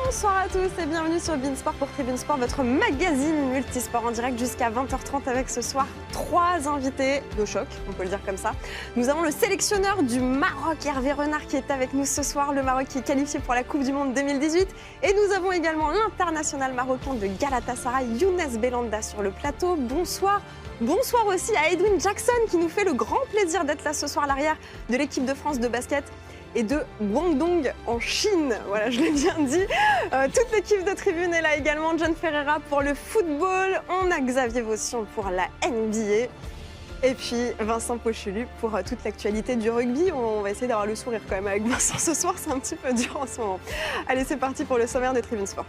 Bonsoir à tous et bienvenue sur Beansport pour Tribune Sport, votre magazine multisport en direct jusqu'à 20h30 avec ce soir 3 invités de choc, on peut le dire comme ça. Nous avons le sélectionneur du Maroc, Hervé Renard, qui est avec nous ce soir, le Maroc qui est qualifié pour la Coupe du Monde 2018. Et nous avons également l'international marocain de Galatasaray, Younes Belhanda, sur le plateau. Bonsoir. Bonsoir aussi à Edwin Jackson qui nous fait le grand plaisir d'être là ce soir à l'arrière de l'équipe de France de basket et de Guangdong en Chine. Voilà, je l'ai bien dit. Toute l'équipe de Tribune est là également. John Ferreira pour le football. On a Xavier Vaution pour la NBA. Et puis Vincent Pochelu pour toute l'actualité du rugby. On va essayer d'avoir le sourire quand même avec Vincent ce soir. C'est un petit peu dur en ce moment. Allez, c'est parti pour le sommaire de Tribune Sport.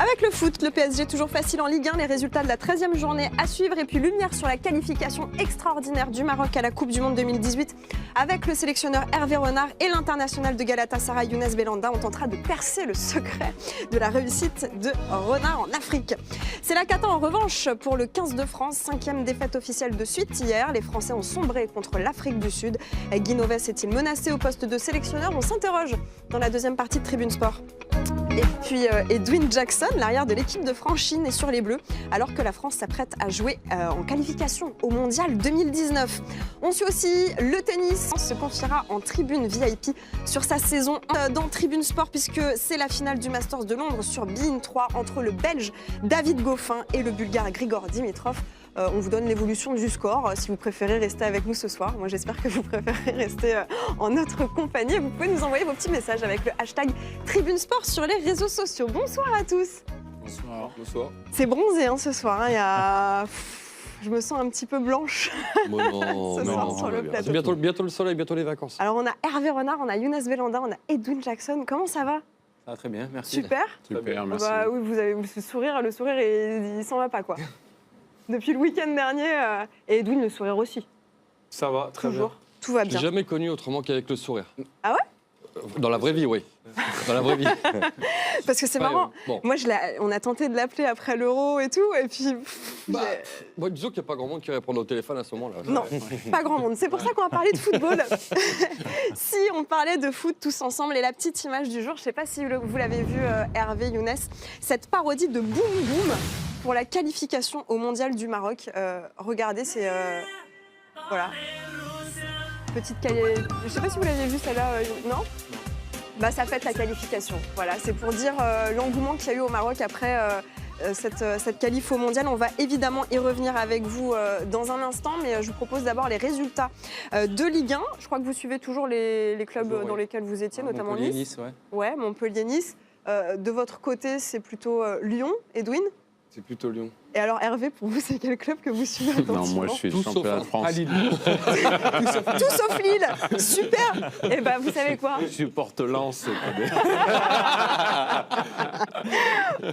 Avec le foot, le PSG toujours facile en Ligue 1, les résultats de la 13e journée à suivre et puis lumière sur la qualification extraordinaire du Maroc à la Coupe du Monde 2018 avec le sélectionneur Hervé Renard et l'international de Galatasaray Younes Belhanda. On tentera de percer le secret de la réussite de Renard en Afrique. C'est la cata en revanche pour le 15 de France, 5e défaite officielle de suite hier. Les Français ont sombré contre l'Afrique du Sud. Guy Novès est-il menacé au poste de sélectionneur? On s'interroge dans la deuxième partie de Tribune Sport. Et puis Edwin Jackson, l'arrière de l'équipe de France Chine, est sur les Bleus, alors que la France s'apprête à jouer en qualification au Mondial 2019. On suit aussi le tennis, se confiera en tribune VIP sur sa saison dans Tribune Sport, puisque c'est la finale du Masters de Londres sur beIN 3 entre le Belge David Goffin et le Bulgare Grigor Dimitrov. On vous donne l'évolution du score si vous préférez rester avec nous ce soir. Moi, j'espère que vous préférez rester en notre compagnie. Vous pouvez nous envoyer vos petits messages avec le hashtag Tribune Sport sur les réseaux sociaux. Bonsoir à tous. Bonsoir. Bonsoir. C'est bronzé ce soir. Il y a... Je me sens un petit peu blanche ce soir sur le plateau. C'est bientôt le soleil, bientôt les vacances. Alors, on a Hervé Renard, on a Younes Belhanda, on a Edwin Jackson. Comment ça va? Ça va très bien, merci. Super. Super, merci. Bah, oui, vous avez ce sourire, le sourire, il s'en va pas, quoi. Depuis le week-end dernier, et Edwin, le sourire aussi. Ça va, très Toujours. bien. Tout va bien. J'ai jamais connu autrement qu'avec le sourire. Ah ouais? Dans la vraie vie, oui. Dans la vraie vie. Parce que c'est marrant. Bon. Moi, on a tenté de l'appeler après l'Euro et tout, et puis... Moi, disons qu'il n'y a pas grand monde qui répond au téléphone à ce moment-là. Non, pas grand monde. C'est pour ça qu'on va parler de football. Si on parlait de foot tous ensemble, et la petite image du jour, je ne sais pas si vous l'avez vu, Hervé, Younes, cette parodie de Boum Boum pour la qualification au Mondial du Maroc. Regardez, c'est... voilà. Petite je ne sais pas si vous l'avez vu, celle-là, non? Bah, ça fête la qualification. Voilà, c'est pour dire l'engouement qu'il y a eu au Maroc après cette qualif au Mondial. On va évidemment y revenir avec vous dans un instant, mais je vous propose d'abord les résultats de Ligue 1. Je crois que vous suivez toujours les clubs dans lesquels vous étiez, notamment Nice. Ouais, Montpellier-Nice. De votre côté, c'est plutôt Lyon, Edwin? C'est plutôt Lyon. Et alors Hervé, pour vous, c'est quel club que vous suivez attentivement? Non, moi je suis championnat de France. Tout sauf Lille. Super. Et ben vous savez quoi? Je supporte Lens.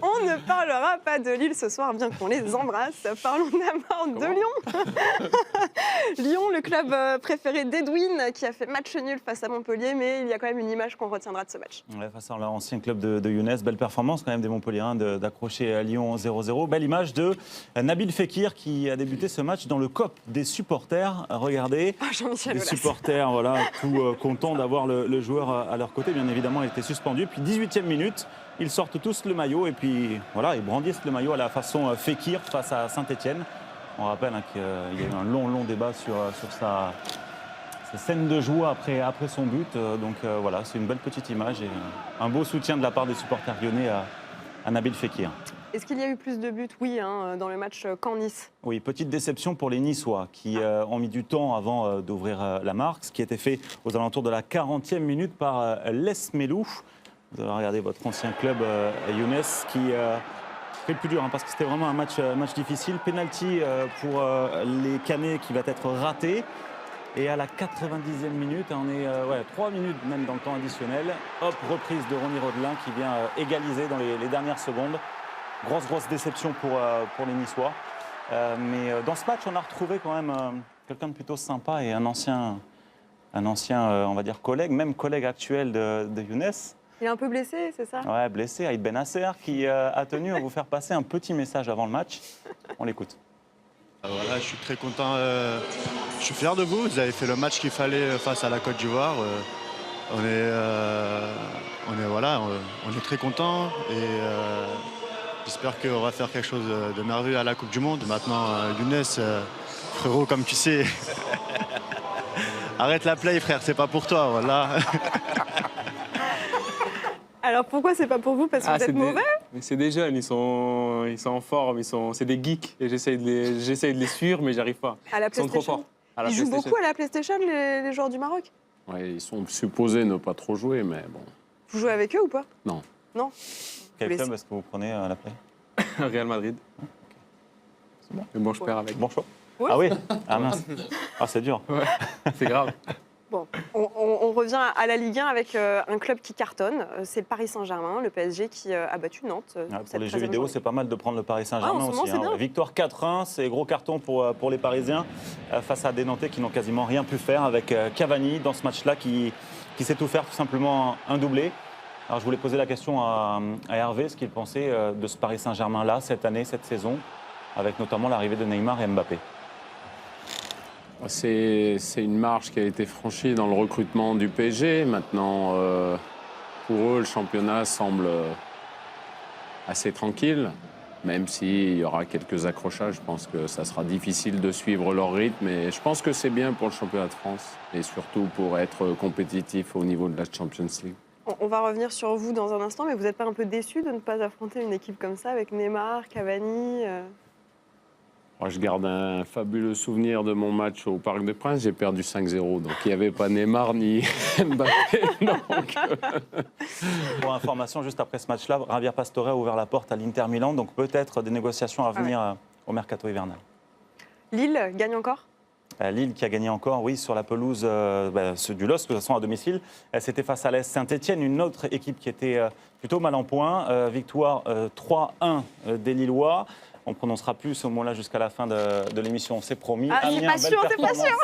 On ne parlera pas de Lille ce soir, bien qu'on les embrasse. Parlons d'abord de Lyon. Lyon, le club préféré d'Edwin, qui a fait match nul face à Montpellier, mais il y a quand même une image qu'on retiendra de ce match. Ouais, face à l'ancien club de Younes, belle performance quand même des Montpelliérains d'accrocher à Lyon 0-0. Belle image de Nabil Fekir qui a débuté ce match dans le COP des supporters. Regardez, les supporters voilà, tout contents d'avoir le joueur à leur côté. Bien évidemment, il était suspendu. Puis 18e minute, ils sortent tous le maillot et puis voilà, ils brandissent le maillot à la façon Fekir face à Saint-Etienne. On rappelle qu'il y a eu un long débat sur sa scène de joie après son but. Donc voilà, c'est une belle petite image et un beau soutien de la part des supporters lyonnais à Nabil Fekir. Est-ce qu'il y a eu plus de buts? Oui, dans le match Caen-Nice. Oui, petite déception pour les Niçois qui ont mis du temps avant d'ouvrir la marque, ce qui était fait aux alentours de la 40e minute par Les Melou. Vous allez regarder votre ancien club Younes qui fait le plus dur parce que c'était vraiment un match difficile. Penalty pour les Canets qui va être raté. Et à la 90e minute, on est 3 minutes même dans le temps additionnel. Hop, reprise de Ronny Rodelin qui vient égaliser dans les dernières secondes. Grosse déception pour les Niçois. Mais dans ce match, on a retrouvé quand même quelqu'un de plutôt sympa et un ancien on va dire, collègue, même collègue actuel de Younes. Il est un peu blessé, c'est ça? Ouais, blessé, Aïd Benasser, qui a tenu à vous faire passer un petit message avant le match. On l'écoute. Voilà, je suis très content. Je suis fier de vous. Vous avez fait le match qu'il fallait face à la Côte d'Ivoire. on est très contents et j'espère qu'on va faire quelque chose de merveilleux à la Coupe du Monde. Maintenant, Younes, frérot, comme tu sais, arrête la play, frère, c'est pas pour toi, voilà. Alors pourquoi c'est pas pour vous? Parce que vous êtes mauvais? C'est des jeunes, ils sont en forme, c'est des geeks. Et j'essaye de les suivre, mais j'arrive pas. À la Ils sont trop PlayStation? forts. À la Ils jouent PlayStation. beaucoup à la PlayStation, les joueurs du Maroc? Ouais, ils sont supposés ne pas trop jouer, mais bon. Vous jouez avec eux ou pas? Non. Non? Quel Vous club est-ce que vous prenez à la play? Real Madrid. C'est bon. Mais bon, je perds avec. Bon choix. Ouais. Ah oui. Ah mince. Ah c'est dur. C'est grave. Bon, on revient à la Ligue 1 avec un club qui cartonne. C'est le Paris Saint-Germain, le PSG qui a battu Nantes. Ouais, pour les jeux vidéo, c'est pas mal de prendre le Paris Saint-Germain Ah, en ce moment, aussi. c'est bien. Victoire 4-1, c'est gros carton pour les Parisiens face à des Nantais qui n'ont quasiment rien pu faire avec Cavani dans ce match-là qui sait tout faire, tout simplement un doublé. Alors je voulais poser la question à Hervé, ce qu'il pensait de ce Paris Saint-Germain-là cette année, cette saison, avec notamment l'arrivée de Neymar et Mbappé. C'est une marche qui a été franchie dans le recrutement du PSG. Maintenant, pour eux, le championnat semble assez tranquille, même s'il y aura quelques accrochages. Je pense que ça sera difficile de suivre leur rythme, mais je pense que c'est bien pour le championnat de France et surtout pour être compétitif au niveau de la Champions League. On va revenir sur vous dans un instant, mais vous n'êtes pas un peu déçu de ne pas affronter une équipe comme ça avec Neymar, Cavani Moi, je garde un fabuleux souvenir de mon match au Parc des Princes. J'ai perdu 5-0, donc il n'y avait pas Neymar ni Mbappé. Donc, Pour information, juste après ce match-là, Javier Pastore a ouvert la porte à l'Inter Milan, donc peut-être des négociations à venir au mercato hivernal. Lille gagne encore? Lille qui a gagné encore, oui, sur la pelouse du LOSC, de toute façon à domicile. C'était face à l'AS Saint-Etienne, une autre équipe qui était plutôt mal en point. Victoire 3-1 des Lillois. On ne prononcera plus ce mot-là jusqu'à la fin de l'émission, c'est promis. Ah, c'est Amiens, pas sûr, belle c'est pas sûr.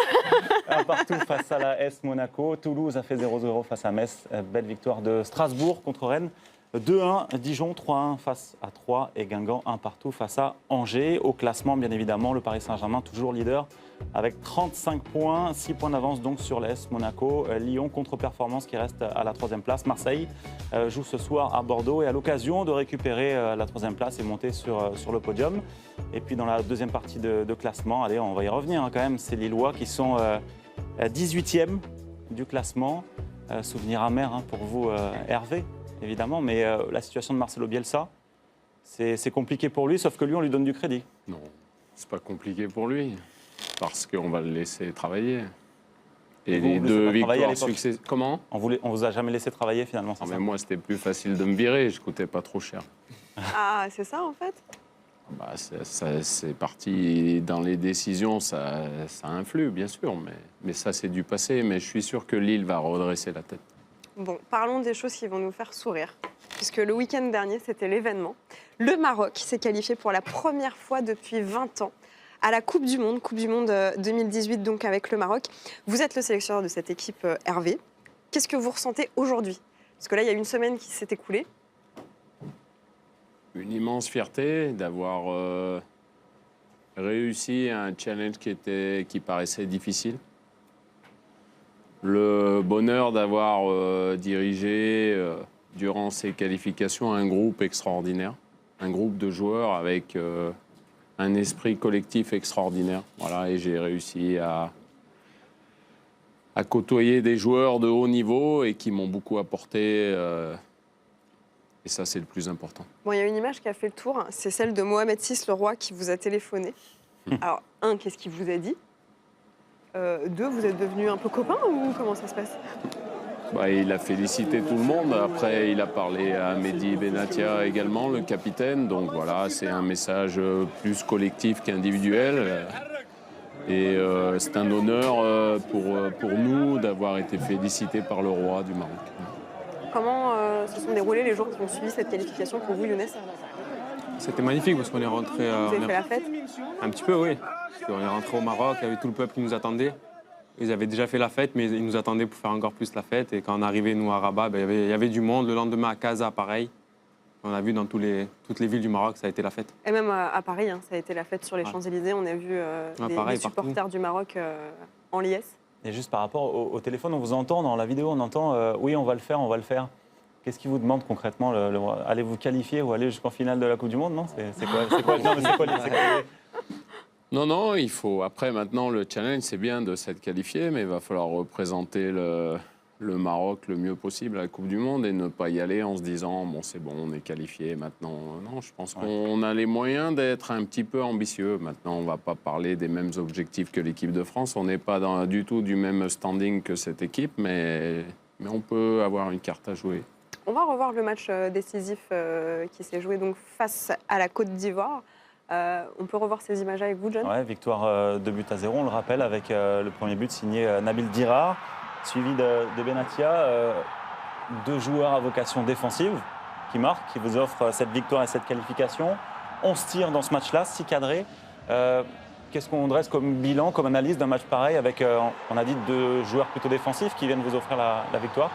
Un partout face à la S Monaco. Toulouse a fait 0-0 face à Metz. Belle victoire de Strasbourg contre Rennes. 2-1, Dijon 3-1 face à 3 et Guingamp 1 partout face à Angers. Au classement, bien évidemment, le Paris Saint-Germain toujours leader avec 35 points, 6 points d'avance donc sur l'AS Monaco. Lyon contre-performance qui reste à la 3e place. Marseille joue ce soir à Bordeaux et a l'occasion de récupérer la 3e place et monter sur le podium. Et puis dans la deuxième partie de classement, allez, on va y revenir quand même, c'est Lillois qui sont 18e du classement. Souvenir amer pour vous, Hervé, évidemment, mais la situation de Marcelo Bielsa, c'est compliqué pour lui, sauf que lui, on lui donne du crédit. non, c'est pas compliqué pour lui, parce qu'on va le laisser travailler. Et vous, les vous deux laissez pas travailler à victoires l'époque. successives. Comment? On vous a jamais laissé travailler finalement, c'est Ah, ça? mais moi, c'était plus facile de me virer, je coûtais pas trop cher. Ah, c'est ça en fait? Bah, c'est parti dans les décisions, ça influe, bien sûr, mais ça, c'est du passé. Mais je suis sûr que Lille va redresser la tête. Bon, parlons des choses qui vont nous faire sourire. Puisque le week-end dernier, c'était l'événement. Le Maroc s'est qualifié pour la première fois depuis 20 ans à la Coupe du Monde 2018, donc avec le Maroc. Vous êtes le sélectionneur de cette équipe, Hervé. Qu'est-ce que vous ressentez aujourd'hui? Parce que là, il y a une semaine qui s'est écoulée. Une immense fierté d'avoir réussi un challenge qui paraissait difficile. Le bonheur d'avoir dirigé durant ces qualifications un groupe extraordinaire, un groupe de joueurs avec un esprit collectif extraordinaire. Voilà, et j'ai réussi à côtoyer des joueurs de haut niveau et qui m'ont beaucoup apporté. Et ça, c'est le plus important. Bon, il y a une image qui a fait le tour, c'est celle de Mohamed VI, le roi, qui vous a téléphoné. Alors, un, qu'est-ce qu'il vous a dit? Deux, vous êtes devenus un peu copains ou comment ça se passe? Bah, il a félicité tout le monde. Après, il a parlé à Mehdi Benatia également, le capitaine. Donc voilà, c'est un message plus collectif qu'individuel. Et c'est un honneur pour nous d'avoir été félicités par le roi du Maroc. Comment se sont déroulés les jours qui ont suivi cette qualification pour vous, Younes? C'était magnifique parce qu'on est rentré. Vous avez fait la fête? Un petit peu, oui. On est rentré au Maroc, il y avait tout le peuple qui nous attendait. Ils avaient déjà fait la fête, mais ils nous attendaient pour faire encore plus la fête. Et quand on arrivait, nous, à Rabat, il y avait du monde. Le lendemain, à Casa, pareil. On a vu dans toutes les villes du Maroc, ça a été la fête. Et même à Paris, hein, ça a été la fête sur les Champs-Élysées. On a vu pareil, les supporters du Maroc en liesse. Et juste par rapport au téléphone, on vous entend, dans la vidéo, on entend oui, on va le faire, on va le faire. Qu'est-ce qu'il vous demande concrètement allez-vous qualifier ou aller jusqu'en finale de la Coupe du Monde? Non, c'est quoi non, mais c'est quoi Non, il faut. Après, maintenant, le challenge, c'est bien de s'être qualifié, mais il va falloir représenter le Maroc le mieux possible à la Coupe du Monde et ne pas y aller en se disant bon, c'est bon, on est qualifié maintenant. Non, je pense qu'on a les moyens d'être un petit peu ambitieux. Maintenant, on ne va pas parler des mêmes objectifs que l'équipe de France. On n'est pas du tout du même standing que cette équipe, mais on peut avoir une carte à jouer. On va revoir le match décisif qui s'est joué donc face à la Côte d'Ivoire. On peut revoir ces images avec vous, John? Ouais, victoire 2-0, on le rappelle, avec le premier but signé Nabil Dirar, suivi de Benatia. 2 joueurs à vocation défensive qui marquent, qui vous offrent cette victoire et cette qualification. 11 tirs dans ce match-là, 6 cadrés. Qu'est-ce qu'on dresse comme bilan, comme analyse d'un match pareil avec, on a dit, 2 joueurs plutôt défensifs qui viennent vous offrir la victoire?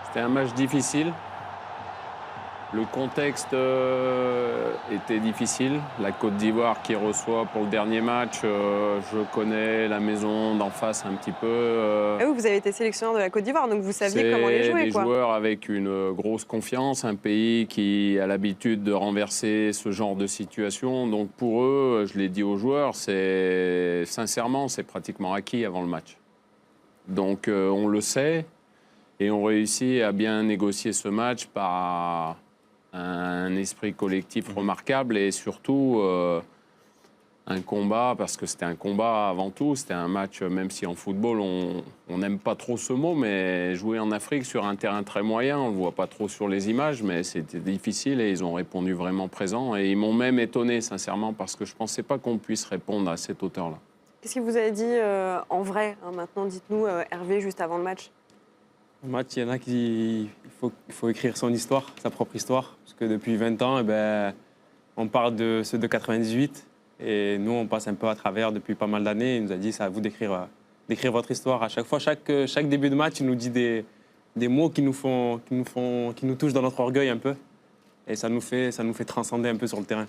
C'était un match difficile. Le contexte était difficile. La Côte d'Ivoire qui reçoit pour le dernier match, je connais la maison d'en face un petit peu. Et vous avez été sélectionneur de la Côte d'Ivoire, donc vous saviez comment les jouer. C'est des joueurs avec une grosse confiance, un pays qui a l'habitude de renverser ce genre de situation. Donc pour eux, je l'ai dit aux joueurs, sincèrement, c'est pratiquement acquis avant le match. Donc on le sait et on réussit à bien négocier ce match par un esprit collectif remarquable et surtout un combat, parce que c'était un combat avant tout, c'était un match, même si en football on n'aime pas trop ce mot, mais jouer en Afrique sur un terrain très moyen, on ne le voit pas trop sur les images, mais c'était difficile et ils ont répondu vraiment présent et ils m'ont même étonné sincèrement parce que je ne pensais pas qu'on puisse répondre à cette hauteur-là. Qu'est-ce que vous avez dit en vrai maintenant, dites-nous, Hervé, juste avant le match? Au match, il y en a qui disent qu'il faut écrire son histoire, sa propre histoire. Parce que depuis 20 ans, on parle de ceux de 98. Et nous, on passe un peu à travers depuis pas mal d'années. Il nous a dit, c'est à vous d'écrire votre histoire. À chaque fois, chaque début de match, il nous dit des mots qui nous touchent dans notre orgueil un peu. Et ça nous fait transcender un peu sur le terrain.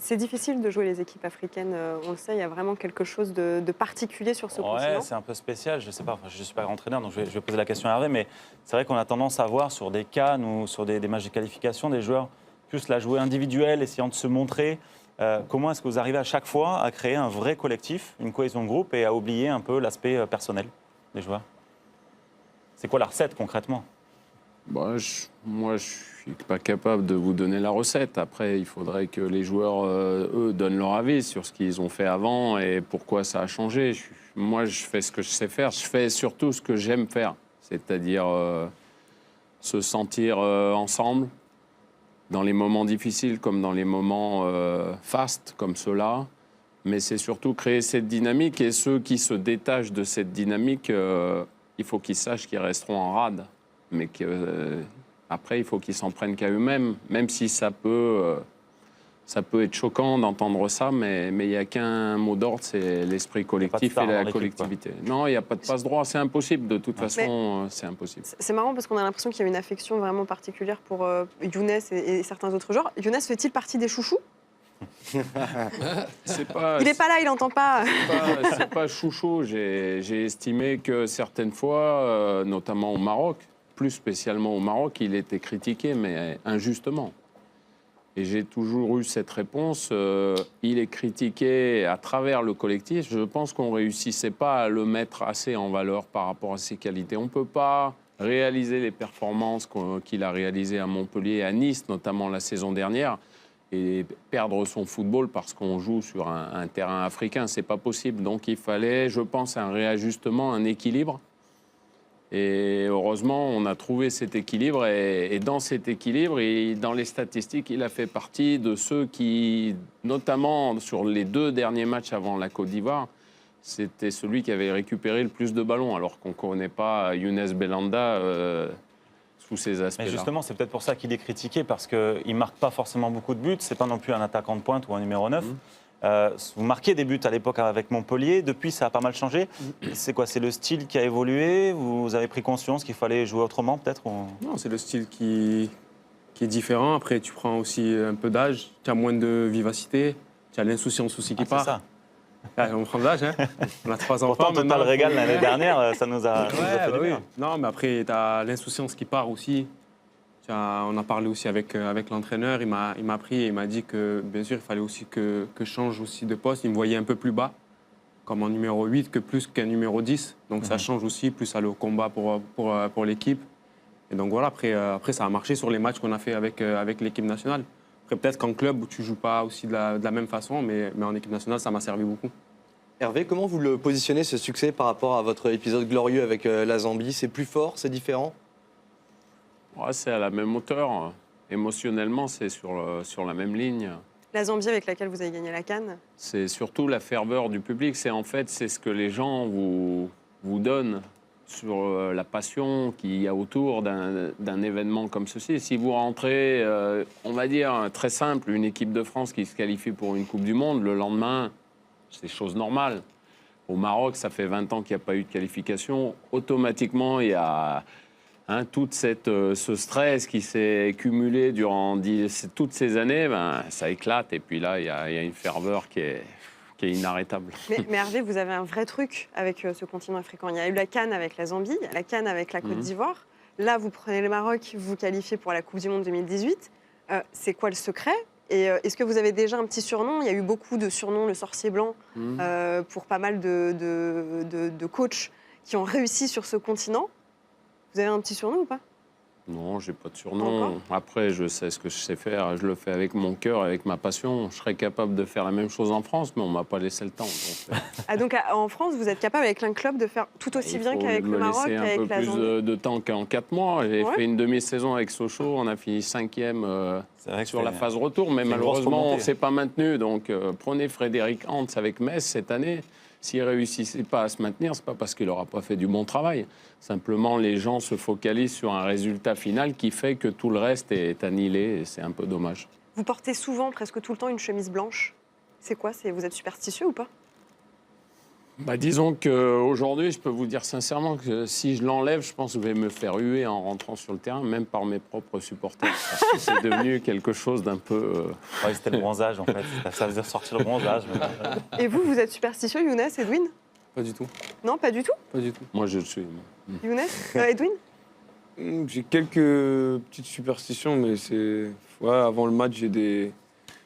C'est difficile de jouer les équipes africaines, on le sait, il y a vraiment quelque chose de particulier sur ce continent. Ouais, c'est un peu spécial, je ne sais pas, je ne suis pas entraîneur, donc je vais poser la question à Hervé, mais c'est vrai qu'on a tendance à voir sur des CAN ou sur des matchs de qualification, des joueurs plus la jouer individuelle, essayant de se montrer. Comment est-ce que vous arrivez à chaque fois à créer un vrai collectif, une cohésion de groupe et à oublier un peu l'aspect personnel des joueurs? C'est quoi la recette concrètement? Moi, je suis pas capable de vous donner la recette. Après, il faudrait que les joueurs, eux, donnent leur avis sur ce qu'ils ont fait avant et pourquoi ça a changé. Moi, je fais ce que je sais faire. Je fais surtout ce que j'aime faire, c'est-à-dire se sentir ensemble dans les moments difficiles comme dans les moments fastes comme ceux-là. Mais c'est surtout créer cette dynamique et ceux qui se détachent de cette dynamique, il faut qu'ils sachent qu'ils resteront en rade. Mais après, il faut qu'ils s'en prennent qu'à eux-mêmes, même si ça peut être choquant d'entendre ça, mais il n'y a qu'un mot d'ordre, c'est l'esprit collectif et la collectivité. Non, il n'y a pas de passe-droit, c'est impossible, de toute façon, c'est impossible. C'est marrant parce qu'on a l'impression qu'il y a une affection vraiment particulière pour Younes et certains autres joueurs. Younes fait-il partie des chouchous? Il n'est pas là, il n'entend pas. C'est pas chouchou, j'ai estimé que certaines fois, notamment au Maroc, plus spécialement au Maroc, il était critiqué, mais injustement. Et j'ai toujours eu cette réponse. Il est critiqué à travers le collectif. Je pense qu'on ne réussissait pas à le mettre assez en valeur par rapport à ses qualités. On ne peut pas réaliser les performances qu'il a réalisées à Montpellier et à Nice, notamment la saison dernière, et perdre son football parce qu'on joue sur un terrain africain. Ce n'est pas possible. Donc il fallait, je pense, un réajustement, un équilibre. Et heureusement, on a trouvé cet équilibre. Et dans cet équilibre, et dans les statistiques, il a fait partie de ceux qui, notamment sur les 2 derniers matchs avant la Côte d'Ivoire, c'était celui qui avait récupéré le plus de ballons, alors qu'on ne connaît pas Younes Belhanda sous ces aspects-là. Mais justement, c'est peut-être pour ça qu'il est critiqué, parce qu'il ne marque pas forcément beaucoup de buts. Ce n'est pas non plus un attaquant de pointe ou un numéro 9. Vous marquiez des buts à l'époque avec Montpellier. Depuis, ça a pas mal changé. C'est quoi? C'est le style qui a évolué? Vous avez pris conscience qu'il fallait jouer autrement, peut-être ou... Non, c'est le style qui est différent. Après, tu prends aussi un peu d'âge, tu as moins de vivacité, tu as l'insouciance aussi qui part. C'est ça. On prend de l'âge, hein. On a 3 enfants. Pourtant, Total maintenant, Régal l'année dernière, ça nous a fait du oui. bien. Non, mais après, tu as l'insouciance qui part aussi. On a parlé aussi avec l'entraîneur. Il m'a appris et il m'a dit que, bien sûr, il fallait aussi que je change aussi de poste. Il me voyait un peu plus bas, comme en numéro 8, que plus qu'un numéro 10. Donc ça change aussi, plus aller au combat pour l'équipe. Et donc voilà, après, ça a marché sur les matchs qu'on a fait avec l'équipe nationale. Après, peut-être qu'en club, où tu ne joues pas aussi de la même façon, mais en équipe nationale, ça m'a servi beaucoup. Hervé, comment vous le positionnez, ce succès, par rapport à votre épisode glorieux avec la Zambie? C'est plus fort, c'est différent? Ouais, c'est à la même hauteur. Émotionnellement, c'est sur la même ligne. La Zambie avec laquelle vous avez gagné la CAN. C'est surtout la ferveur du public. C'est ce que les gens vous donnent sur la passion qu'il y a autour d'un événement comme ceci. Si vous rentrez, on va dire, très simple, une équipe de France qui se qualifie pour une Coupe du Monde, le lendemain, c'est chose normale. Au Maroc, ça fait 20 ans qu'il n'y a pas eu de qualification. Automatiquement, il y a tout ce stress qui s'est cumulé durant toutes ces années, ça éclate. Et puis là, il y a une ferveur qui est inarrêtable. Mais Hervé, vous avez un vrai truc avec ce continent africain. Il y a eu la CAN avec la Zambie, il y a la CAN avec la Côte d'Ivoire. Là, vous prenez le Maroc, vous qualifiez pour la Coupe du Monde 2018. C'est quoi le secret? Et est-ce que vous avez déjà un petit surnom? Il y a eu beaucoup de surnoms, le sorcier blanc, pour pas mal de coachs qui ont réussi sur ce continent. Vous avez un petit surnom ou pas? Non, j'ai pas de surnom. Après, je sais ce que je sais faire. Je le fais avec mon cœur, avec ma passion. Je serais capable de faire la même chose en France, mais on m'a pas laissé le temps. Donc en France, vous êtes capable avec un club de faire tout aussi bien qu'avec le Maroc, il faut me laisser qu'avec la un peu Zambie. plus de temps qu'en 4 mois. J'ai fait une demi-saison avec Sochaux. On a fini 5e sur la phase retour, mais malheureusement, on ne s'est pas maintenu. Donc prenez Frédéric Hans avec Metz cette année. S'il ne réussissait pas à se maintenir, ce n'est pas parce qu'il n'aura pas fait du bon travail. Simplement, les gens se focalisent sur un résultat final qui fait que tout le reste est annihilé et c'est un peu dommage. Vous portez souvent, presque tout le temps, une chemise blanche. C'est quoi? Vous êtes superstitieux ou pas? Disons qu'aujourd'hui, je peux vous dire sincèrement que si je l'enlève, je pense que je vais me faire huer en rentrant sur le terrain, même par mes propres supporters. Parce que c'est devenu quelque chose d'un peu... Ouais, c'était le bronzage, en fait. Ça faisait ressortir le bronzage. Et vous êtes superstitieux, Younes, Edwin? Pas du tout. Non, pas du tout? Pas du tout. Moi, je le suis. Younes, Edwin? J'ai quelques petites superstitions, mais c'est... Ouais, avant le match,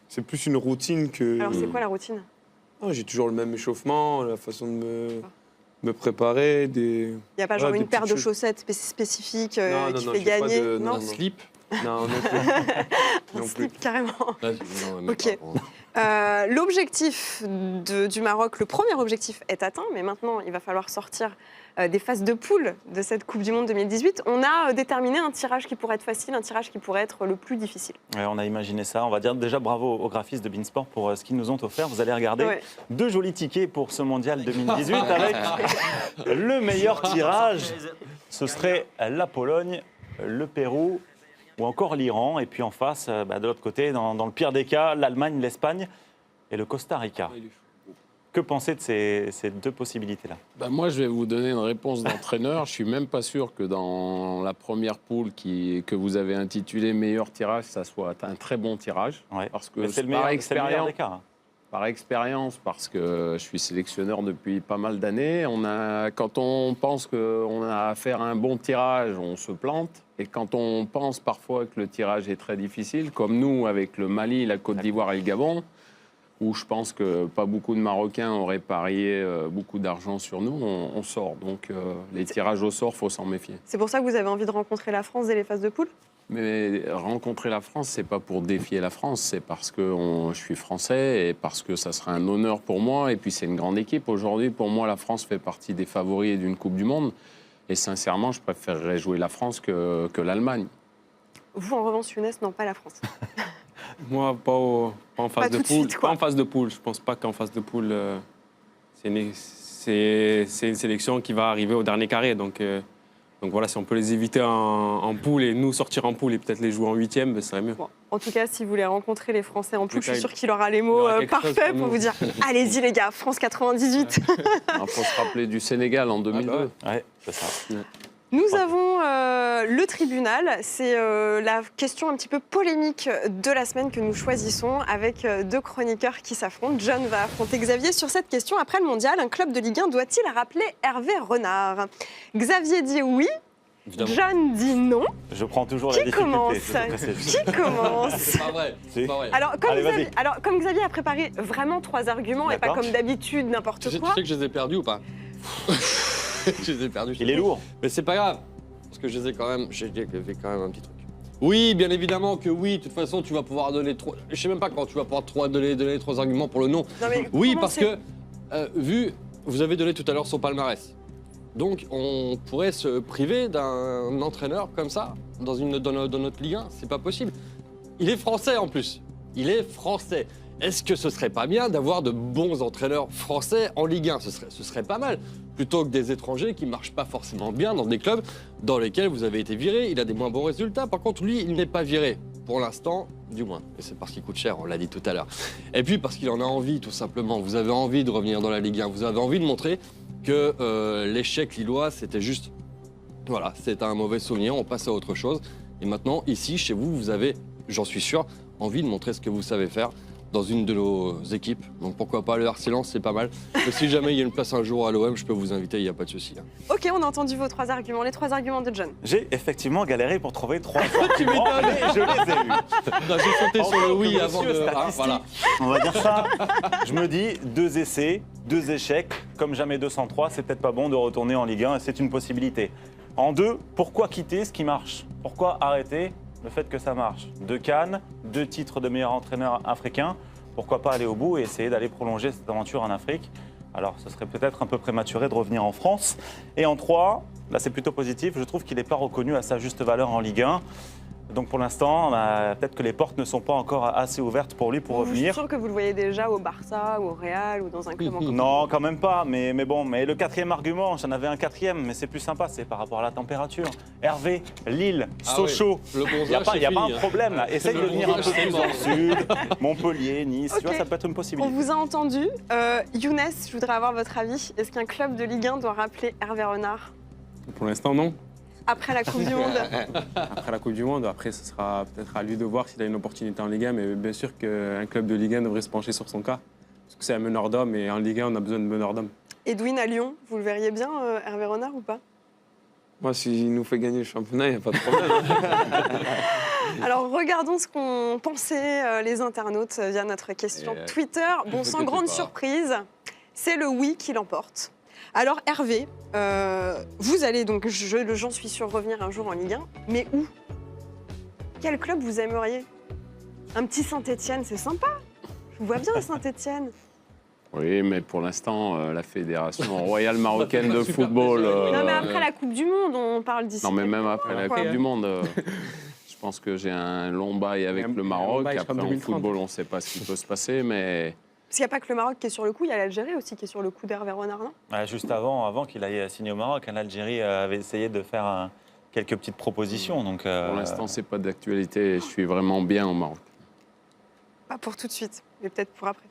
c'est plus une routine que... Alors, c'est quoi la routine? J'ai toujours le même échauffement, la façon de me préparer, Il n'y a pas genre une paire de chaussettes spécifiques qui fait gagner? Non, slip. Non, non plus. Un slip, carrément. Non, Ok. L'objectif du Maroc, le premier objectif est atteint, mais maintenant, il va falloir sortir des phases de poule de cette Coupe du Monde 2018. On a déterminé un tirage qui pourrait être facile, un tirage qui pourrait être le plus difficile. Ouais, on a imaginé ça. On va dire déjà bravo aux graphistes de Beansport pour ce qu'ils nous ont offert. Vous allez regarder 2 jolis tickets pour ce Mondial 2018 avec le meilleur tirage. Ce serait la Pologne, le Pérou ou encore l'Iran. Et puis en face, de l'autre côté, dans le pire des cas, l'Allemagne, l'Espagne et le Costa Rica. Que pensez de ces 2 possibilités-là? Moi, je vais vous donner une réponse d'entraîneur. Je ne suis même pas sûr que dans la première poule que vous avez intitulée meilleur tirage, ça soit un très bon tirage. Ouais. Parce que c'est le meilleur des cas. Par expérience, parce que je suis sélectionneur depuis pas mal d'années, quand on pense qu'on a à faire un bon tirage, on se plante. Et quand on pense parfois que le tirage est très difficile, comme nous avec le Mali, la Côte d'Ivoire et le Gabon, où je pense que pas beaucoup de Marocains auraient parié beaucoup d'argent sur nous, on sort. Donc les tirages au sort, il faut s'en méfier. C'est pour ça que vous avez envie de rencontrer la France dès les phases de poule? Mais rencontrer la France, c'est pas pour défier la France, c'est parce que je suis français et parce que ça sera un honneur pour moi. Et puis c'est une grande équipe. Aujourd'hui, pour moi, la France fait partie des favoris d'une Coupe du Monde. Et sincèrement, je préférerais jouer la France que l'Allemagne. Vous, en revanche, Younes, non, pas la France. Moi, pas en phase de poule. Suite, pas en phase de poule. Je pense pas qu'en phase de poule, c'est une sélection qui va arriver au dernier carré. Donc voilà, si on peut les éviter en poule et nous sortir en poule et peut-être les jouer en 8e, ce serait mieux. Bon, en tout cas, si vous voulez rencontrer les Français en poule, je suis sûre qu'il aura les il mots aura quelque chose parfaits pour pour nous. vous dire « Allez-y les gars, France 98 ». Il faut se rappeler du Sénégal en 2002. Ouais, c'est ça. Nous avons le tribunal. C'est la question un petit peu polémique de la semaine que nous choisissons avec deux chroniqueurs qui s'affrontent. John va affronter Xavier sur cette question. Après le mondial, un club de Ligue 1 doit-il rappeler Hervé Renard? Xavier dit oui. Évidemment. John dit non. Je prends toujours Qui la difficulté. commence? je te précise. Qui commence? C'est pas vrai. Si. C'est pas vrai. Alors Allez, vas-y. comme Xavier a préparé vraiment 3 arguments et pas D'accord. comme d'habitude Tu n'importe sais, quoi. que je les ai perdus ou pas? Je les ai perdus. Il est lourd. Mais c'est pas grave, parce que je les ai quand même. J'ai fait quand même un petit truc. Oui, bien évidemment que oui. De toute façon, tu vas pouvoir donner trois. Je sais même pas quand tu vas pouvoir donner les 3 arguments pour le non. Non, mais Oui, comment parce c'est- que vous avez donné tout à l'heure son palmarès. Donc, on pourrait se priver d'un entraîneur comme ça dans notre Ligue 1. C'est pas possible. Il est français en plus. Il est français. Est-ce que ce serait pas bien d'avoir de bons entraîneurs français en Ligue 1 ce serait pas mal. Plutôt que des étrangers qui marchent pas forcément bien dans des clubs dans lesquels vous avez été viré. Il a des moins bons résultats. Par contre, lui, il n'est pas viré. Pour l'instant, du moins. Et c'est parce qu'il coûte cher, on l'a dit tout à l'heure. Et puis parce qu'il en a envie, tout simplement. Vous avez envie de revenir dans la Ligue 1. Vous avez envie de montrer que l'échec lillois, c'était juste... Voilà, c'était un mauvais souvenir. On passe à autre chose. Et maintenant, ici, chez vous, vous avez, j'en suis sûr, envie de montrer ce que vous savez faire dans une de nos équipes. Donc pourquoi pas, le RC Lens, c'est pas mal. Mais si jamais il y a une place un jour à l'OM, je peux vous inviter, il n'y a pas de souci. hein. Ok, on a entendu vos 3 arguments, les 3 arguments de John. J'ai effectivement galéré pour trouver 3 arguments, mais je les ai eus. Non, j'ai sauté sur le Encore oui que avant monsieur de... statistique, voilà. On va dire ça. Je me dis, 2 essais, 2 échecs, comme jamais 203, c'est peut-être pas bon de retourner en Ligue 1, et c'est une possibilité. En 2, pourquoi quitter ce qui marche? Pourquoi arrêter le fait que ça marche? 2 Cannes, 2 titres de meilleur entraîneur africain, pourquoi pas aller au bout et essayer d'aller prolonger cette aventure en Afrique? Alors, ce serait peut-être un peu prématuré de revenir en France. Et en 3, là c'est plutôt positif, je trouve qu'il n'est pas reconnu à sa juste valeur en Ligue 1. Donc pour l'instant, peut-être que les portes ne sont pas encore assez ouvertes pour lui pour Je suis revenir. sûre que vous le voyez déjà au Barça ou au Real ou dans un club encore. Non, quand même pas. Mais bon, mais le 4e argument, j'en avais un 4e, mais c'est plus sympa, c'est par rapport à la température. Hervé, Lille, Ah Sochaux. Le Il n'y a bronzage, pas c'est un fini, hein. problème là. Essaye de Le venir un peu bronzage, c'est plus mort. dans le sud. Montpellier, Nice, tu Ok. vois, ça peut être une On possibilité. vous a entendu. Younes, je voudrais avoir votre avis. Est-ce qu'un club de Ligue 1 doit rappeler Hervé Renard Pour l'instant, non. après la Coupe du Monde? Après la Coupe du Monde, après, ce sera peut-être à lui de voir s'il a une opportunité en Ligue 1, mais bien sûr qu'un club de Ligue 1 devrait se pencher sur son cas. Parce que c'est un meneur d'hommes et en Ligue 1, on a besoin de meneurs d'hommes. Edwin à Lyon, vous le verriez bien, Hervé Renard ou pas? Moi, s'il nous fait gagner le championnat, il n'y a pas de problème. Alors regardons ce qu'ont pensé les internautes via notre question Twitter. Bon, sans inquiétez grande pas. surprise, c'est le oui qui l'emporte. Alors Hervé, vous allez donc, j'en suis sûre, revenir un jour en Ligue 1, mais où? Quel club vous aimeriez? Un petit Saint-Étienne, c'est sympa. Je vous vois bien à Saint-Étienne. Oui, mais pour l'instant, la Fédération royale marocaine de football... Non mais après la Coupe du Monde, on parle d'ici. Non, mais même après la Quoi. Coupe du Monde, je pense que j'ai un long bail avec Un le long Maroc. bail Après, jusqu'en en 2030. football, on ne sait pas ce qui peut se passer, mais Parce qu'il n'y a pas que le Maroc qui est sur le coup, il y a l'Algérie aussi qui est sur le coup d'Hervé Renard, non? Juste avant qu'il aille signer au Maroc, l'Algérie avait essayé de faire quelques petites propositions. Donc, pour l'instant, ce n'est pas d'actualité. Je suis vraiment bien au Maroc. Pas pour tout de suite, mais peut-être pour après.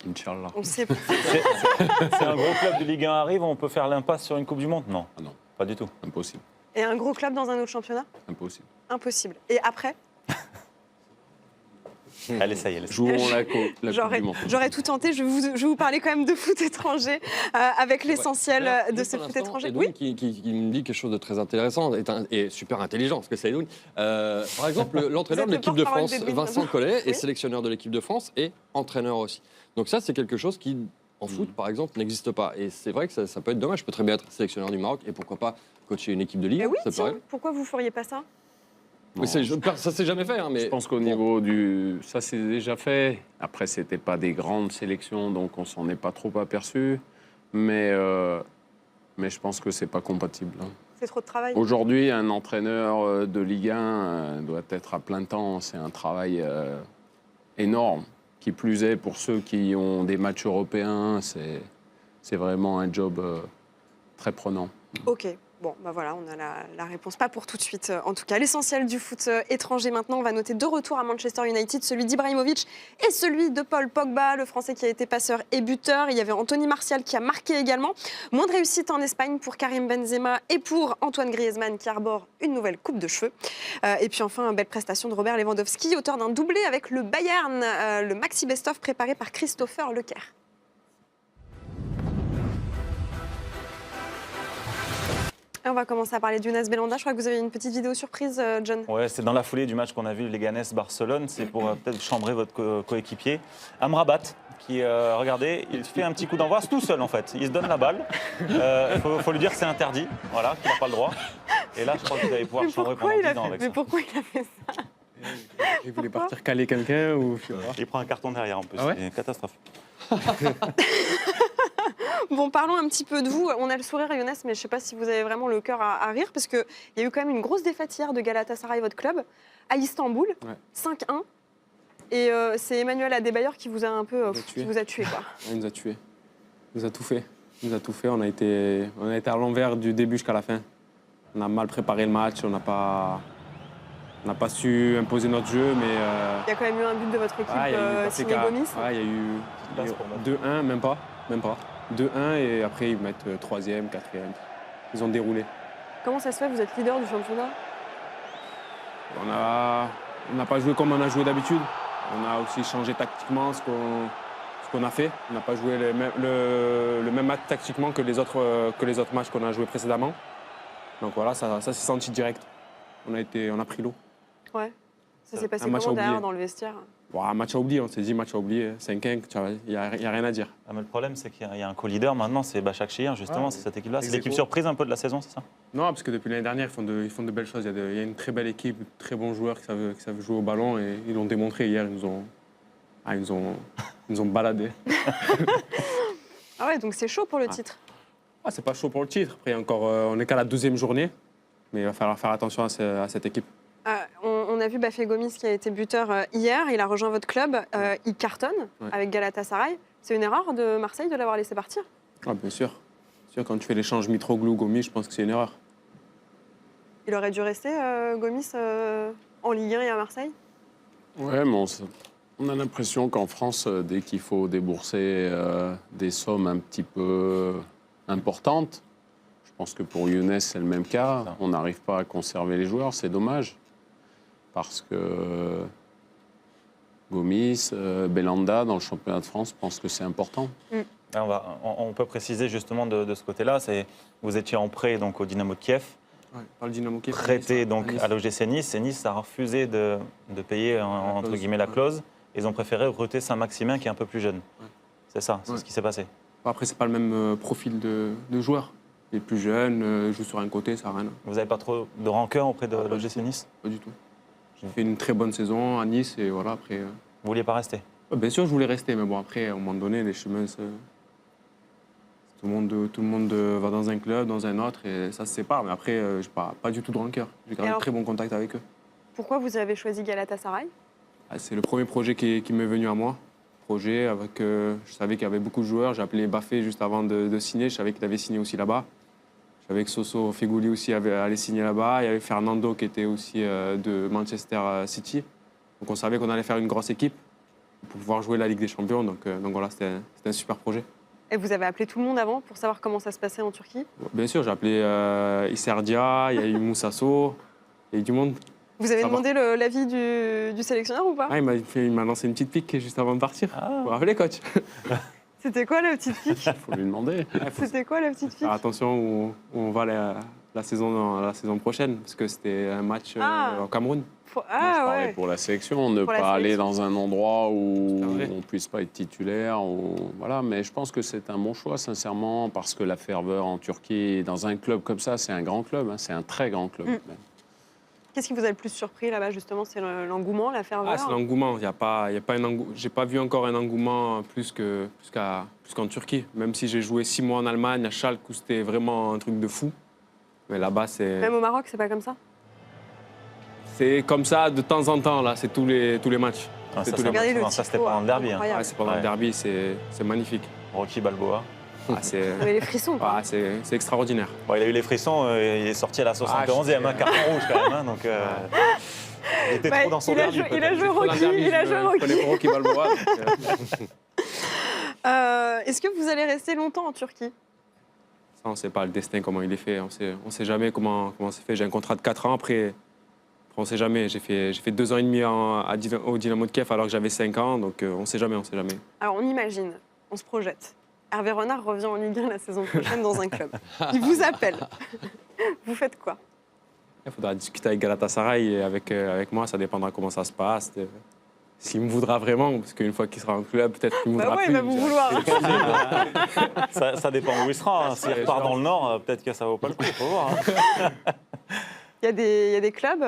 Inch'Allah. On sait. c'est un gros club de Ligue 1 arrive, on peut faire l'impasse sur une Coupe du Monde? Non. Ah non. Pas du tout. Impossible. Et un gros club dans un autre championnat? Impossible. Impossible. Et après? Elle essaye. Jouons la Coupe J'aurais du Monde. j'aurais tout tenté. Je vais vous parler quand même de foot étranger avec l'essentiel de ce foot étranger. Edwin Oui. qui me dit quelque chose de très intéressant et super intelligent, parce que c'est Edwin. Par exemple, l'entraîneur Vous de êtes le l'équipe de porte-parole France, d'Edwin, Vincent maintenant. Collet, est Oui. sélectionneur de l'équipe de France et entraîneur aussi. Donc ça, c'est quelque chose qui, en foot, par exemple, n'existe pas. Et c'est vrai que ça peut être dommage. Je peux très bien être sélectionneur du Maroc et pourquoi pas coacher une équipe de Ligue 1. Mais oui, ça tiens, paraît. pourquoi vous feriez pas ça? Oui, ça s'est jamais fait, hein, mais Je pense qu'au niveau du... Ça, c'est déjà fait. Après, ce n'était pas des grandes sélections, donc on s'en est pas trop aperçu. Mais je pense que ce n'est pas compatible. hein. C'est trop de travail. Aujourd'hui, un entraîneur de Ligue 1 doit être à plein temps. C'est un travail énorme. Qui plus est, pour ceux qui ont des matchs européens, c'est vraiment un job très prenant. Ok. Bon, bah voilà, on a la réponse. Pas pour tout de suite, en tout cas. L'essentiel du foot étranger maintenant, on va noter 2 retours à Manchester United, celui d'Ibrahimovic et celui de Paul Pogba, le Français qui a été passeur et buteur. Il y avait Anthony Martial qui a marqué également. Moins de réussite en Espagne pour Karim Benzema et pour Antoine Griezmann qui arbore une nouvelle coupe de cheveux. Et puis enfin, belle prestation de Robert Lewandowski, auteur d'un doublé avec le Bayern, le Maxi Best-of préparé par Christopher Leclerc. Et on va commencer à parler d'Yunus Belhanda. Je crois que vous avez une petite vidéo surprise, John. Ouais, c'est dans la foulée du match qu'on a vu Leganés-Barcelone. C'est pour peut-être chambrer votre coéquipier. Amrabat, qui, regardez, il fait un petit coup d'envoi, c'est tout seul en fait. Il se donne la balle. Il faut lui dire que c'est interdit, voilà, qu'il n'a pas le droit. Et là, je crois que vous allez pouvoir chambrer pendant 10 ans avec ça. Mais pourquoi il a fait ça? Il voulait partir caler quelqu'un ou je sais pas. Il prend un carton derrière en plus, Ah ouais, c'est une catastrophe. Bon, parlons un petit peu de vous. On a le sourire, Younes, mais je ne sais pas si vous avez vraiment le cœur à rire, parce qu'il y a eu quand même une grosse défaite hier de Galatasaray, votre club, à Istanbul, Ouais. 5-1. Et c'est Emmanuel Adebayor qui vous a un peu tué. qui vous a tué, quoi. Il nous a tués. Il nous a tout fait. Il nous a tout fait. On a été à l'envers du début jusqu'à la fin. On a mal préparé le match. On n'a pas su imposer notre jeu, mais... Il y a quand même eu un but de votre équipe, il y a eu signé Gomis. il y a eu 2-1, même pas. 2-1 et après ils mettent 3e, 4e. Ils ont déroulé. Comment ça se fait? Vous êtes leader du championnat? On n'a pas joué comme on a joué d'habitude. On a aussi changé tactiquement ce qu'on a fait. On n'a pas joué le même match tactiquement que les autres matchs qu'on a joués précédemment. Donc voilà, ça s'est senti direct. On a pris l'eau. Ouais. Ça s'est passé Un match comment à oublier. derrière dans le vestiaire? Bon, un match à oublier, on s'est dit match à oublier. 5-1, il n'y a rien à dire. Ah, mais le problème, c'est qu'il y a un co-leader maintenant, c'est Başakşehir, justement, Ouais. c'est cette équipe-là. C'est Ex l'équipe aequo. surprise un peu de la saison, c'est ça? Non, parce que depuis l'année dernière, ils font de belles choses. Il y a une très belle équipe, de très bons joueurs qui savent jouer au ballon et ils l'ont démontré hier. Ils nous ont baladés. Ah ouais, donc c'est chaud pour le titre. Ah, c'est pas chaud pour le titre. Après, on n'est qu'à la 12e journée, mais il va falloir faire attention à cette équipe. On a vu Bafé Gomis qui a été buteur hier. Il a rejoint votre club. Il cartonne avec Galatasaray. C'est une erreur de Marseille de l'avoir laissé partir? Ah, bien sûr. Quand tu fais l'échange Mitroglou-Gomis, je pense que c'est une erreur. Il aurait dû rester, Gomis, en Ligue 1 et à Marseille? Ouais, mais on a l'impression qu'en France, dès qu'il faut débourser des sommes un petit peu importantes, je pense que pour Younes, c'est le même cas. On n'arrive pas à conserver les joueurs, c'est dommage. Parce que Gomis, Belhanda, dans le championnat de France, pensent que c'est important. On peut préciser justement de ce côté-là, vous étiez en prêt donc, au Dynamo de Kiev, Par le Dynamo Kiev. prêté donc Nice. à l'OGC Nice, et Nice a refusé de payer entre clause, guillemets la ouais. clause. Ils ont préféré recruter Saint-Maximin qui est un peu plus jeune. Ouais. C'est ça, c'est Ouais. ce qui s'est passé. Après, c'est pas le même profil de joueur. Il est plus jeune, joue sur un côté, ça n'a rien. Vous n'avez pas trop de rancœur auprès de l'OGC Nice? Pas du tout. J'ai fait une très bonne saison à Nice et voilà, après... Vous ne vouliez pas rester? Bien sûr, je voulais rester, mais bon, après, à un moment donné, les chemins, tout le monde va dans un club, dans un autre, et ça se sépare. Mais après, je n'ai pas du tout de rancœur. J'ai gardé alors- très bon contact avec eux. Pourquoi vous avez choisi Galatasaray? C'est le premier projet qui m'est venu à moi. Projet avec, je savais qu'il y avait beaucoup de joueurs. J'ai appelé Bafé juste avant de signer. Je savais qu'il avait signé aussi là-bas. Je savais que Soso Feghouli aussi allait signer là-bas. Il y avait Fernando qui était aussi de Manchester City. Donc on savait qu'on allait faire une grosse équipe pour pouvoir jouer la Ligue des Champions. Donc voilà, c'était un super projet. Et vous avez appelé tout le monde avant pour savoir comment ça se passait en Turquie? Bien sûr, j'ai appelé Isserdia, il y a eu Moussasso, il y a eu du monde. Vous avez Ça va. demandé l'avis du sélectionneur ou pas? Ah, il m'a lancé une petite pique juste avant de partir. Ah. Vous vous rappelez, coach? C'était quoi la petite pique? Il faut lui demander. C'était quoi la petite pique? Faire attention où on va la saison prochaine, parce que c'était un match au Cameroun. Moi, je parlais Ouais. pour la sélection, ne Pour la pas aller sélection. dans un endroit où C'est vrai. on ne puisse pas être titulaire. Voilà. Mais je pense que c'est un bon choix, sincèrement, parce que la ferveur en Turquie, dans un club comme ça, c'est un grand club, hein, c'est un très grand club. même. Qu'est-ce qui vous a le plus surpris là-bas justement? C'est l'engouement, la ferveur? Ah, c'est l'engouement. J'ai pas vu encore un engouement plus qu'en Turquie. Même si j'ai joué 6 mois en Allemagne, à Schalke, où c'était vraiment un truc de fou. Mais là-bas, Même au Maroc, c'est pas comme ça? c'est comme ça de temps en temps. Là, c'est tous les matchs. Ah, C'est ça, tous les Regardez le ça, c'était tifo, pendant le derby. hein. incroyable. Ouais, c'est pendant Ouais. le derby, c'est magnifique. Rocky Balboa. Vous avez les frissons. quoi. c'est extraordinaire. Bon, il a eu les frissons, il est sorti à la 71e, carton rouge quand même. Donc, il était trop dans son vernis. Il a joué Rocky. Les gros qui Balboa. Est-ce que vous allez rester longtemps en Turquie? Ça, on ne sait pas le destin, comment il est fait. On sait jamais comment c'est fait. J'ai un contrat de 4 ans. Après, on ne sait jamais. J'ai fait 2 ans et demi au Dynamo de Kiev alors que j'avais 5 ans. Donc, on ne sait jamais. Alors, on imagine, on se projette. Hervé Renard revient en Ligue 1 la saison prochaine dans un club. Il vous appelle. Vous faites quoi? Il faudra discuter avec Galatasaray et avec moi. Ça dépendra comment ça se passe. S'il me voudra vraiment, parce qu'une fois qu'il sera en club, peut-être qu'il me voudra plus. Il va vous vouloir. Ça dépend où il sera. Hein. S'il repart dans le Nord, peut-être que ça ne vaut pas le coup. Il faut voir. Hein. Il y a des clubs.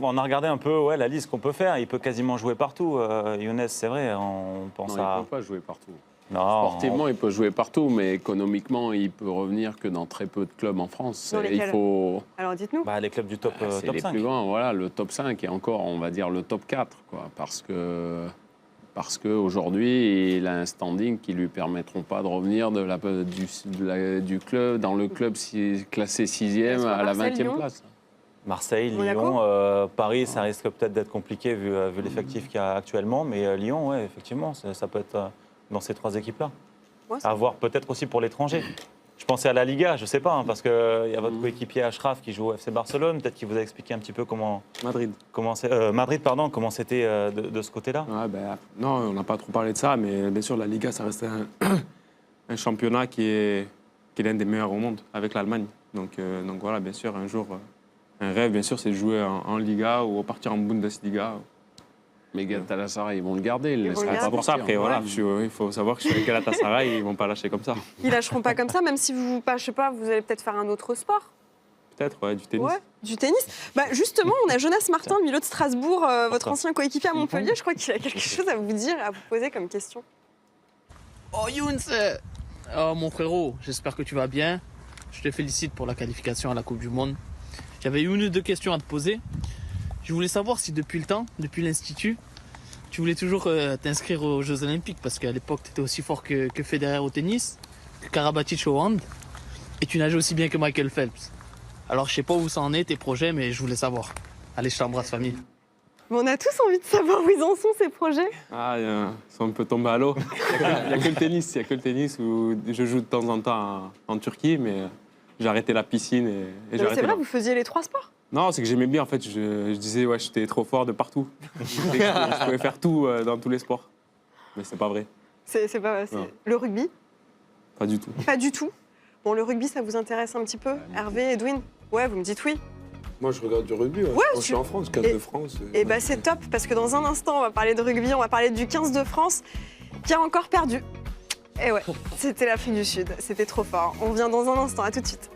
On a regardé un peu la liste qu'on peut faire. Il peut quasiment jouer partout. Younes, c'est vrai. On pense Non, il ne peut pas jouer partout. Non, Sportivement, il peut jouer partout, mais économiquement, il peut revenir que dans très peu de clubs en France. Dans lesquels ? Il faut... Alors, dites-nous. les clubs du top, c'est top les 5. plus grands, voilà, le top 5 et encore, on va dire, le top 4, quoi, parce qu'aujourd'hui, il a un standing qui ne lui permettront pas de revenir du club, dans le club classé 6e à la 20e place. Marseille, Monaco. Lyon, Paris, ça risque peut-être d'être compliqué vu l'effectif qu'il y a actuellement, mais Lyon, ouais, effectivement, ça peut être dans ces 3 équipes-là. Ouais, À voir peut-être aussi pour l'étranger. Je pensais à la Liga, je ne sais pas, hein, parce qu'il y a votre coéquipier Achraf qui joue au FC Barcelone, peut-être qu'il vous a expliqué un petit peu Madrid. comment c'était de ce côté-là. Ouais, non, on n'a pas trop parlé de ça, mais bien sûr, la Liga, ça reste un championnat qui est l'un des meilleurs au monde, avec l'Allemagne. Donc voilà, bien sûr, un jour, un rêve, bien sûr, c'est de jouer en Liga ou partir en Bundesliga. Mais Galatasaray, ils vont le garder. Ils vont le laisseront garder. pas C'est pour ça, partir. après, voilà, il faut savoir que je suis avec Galatasaray, ils ne vont pas lâcher comme ça. Ils lâcheront pas comme ça, même si vous, je sais pas, vous allez peut-être faire un autre sport. Peut-être, ouais, du tennis. Ouais, du tennis. Justement, on a Jonas Martin, Milo de Strasbourg, votre ancien coéquipier à Montpellier. Je crois qu'il a quelque chose à vous dire, à vous poser comme question. Oh Younes, oh mon frérot, j'espère que tu vas bien. Je te félicite pour la qualification à la Coupe du Monde. J'avais une ou deux questions à te poser. Je voulais savoir si depuis l'Institut, tu voulais toujours t'inscrire aux Jeux Olympiques, parce qu'à l'époque, tu étais aussi fort que Federer au tennis, que Karabatic au hand, et tu nageais aussi bien que Michael Phelps. Alors, je sais pas où ça en est, tes projets, mais je voulais savoir. Allez, je t'embrasse, famille. Mais on a tous envie de savoir où ils en sont, ces projets. Ils sont un peu tombés à l'eau. Il n'y a que le tennis où je joue de temps en temps en Turquie, mais j'ai arrêté la piscine et j'ai Mais arrêté. c'est vrai, vous faisiez les 3 sports. Non, c'est que j'aimais bien, en fait, je disais, ouais, j'étais trop fort de partout. Je pouvais faire tout dans tous les sports. Mais c'est pas vrai, C'est pas Non. le rugby. pas du tout. Pas du tout. Bon, le rugby, ça vous intéresse un petit peu, Hervé, Edwin? Ouais, vous me dites oui. Moi, je regarde du rugby. Ouais, Quand je suis en France, 15 de France. Et c'est top, parce que dans un instant, on va parler de rugby, on va parler du 15 de France, qui a encore perdu. Et ouais, c'était l'Afrique du Sud, c'était trop fort. On revient dans un instant, à tout de suite.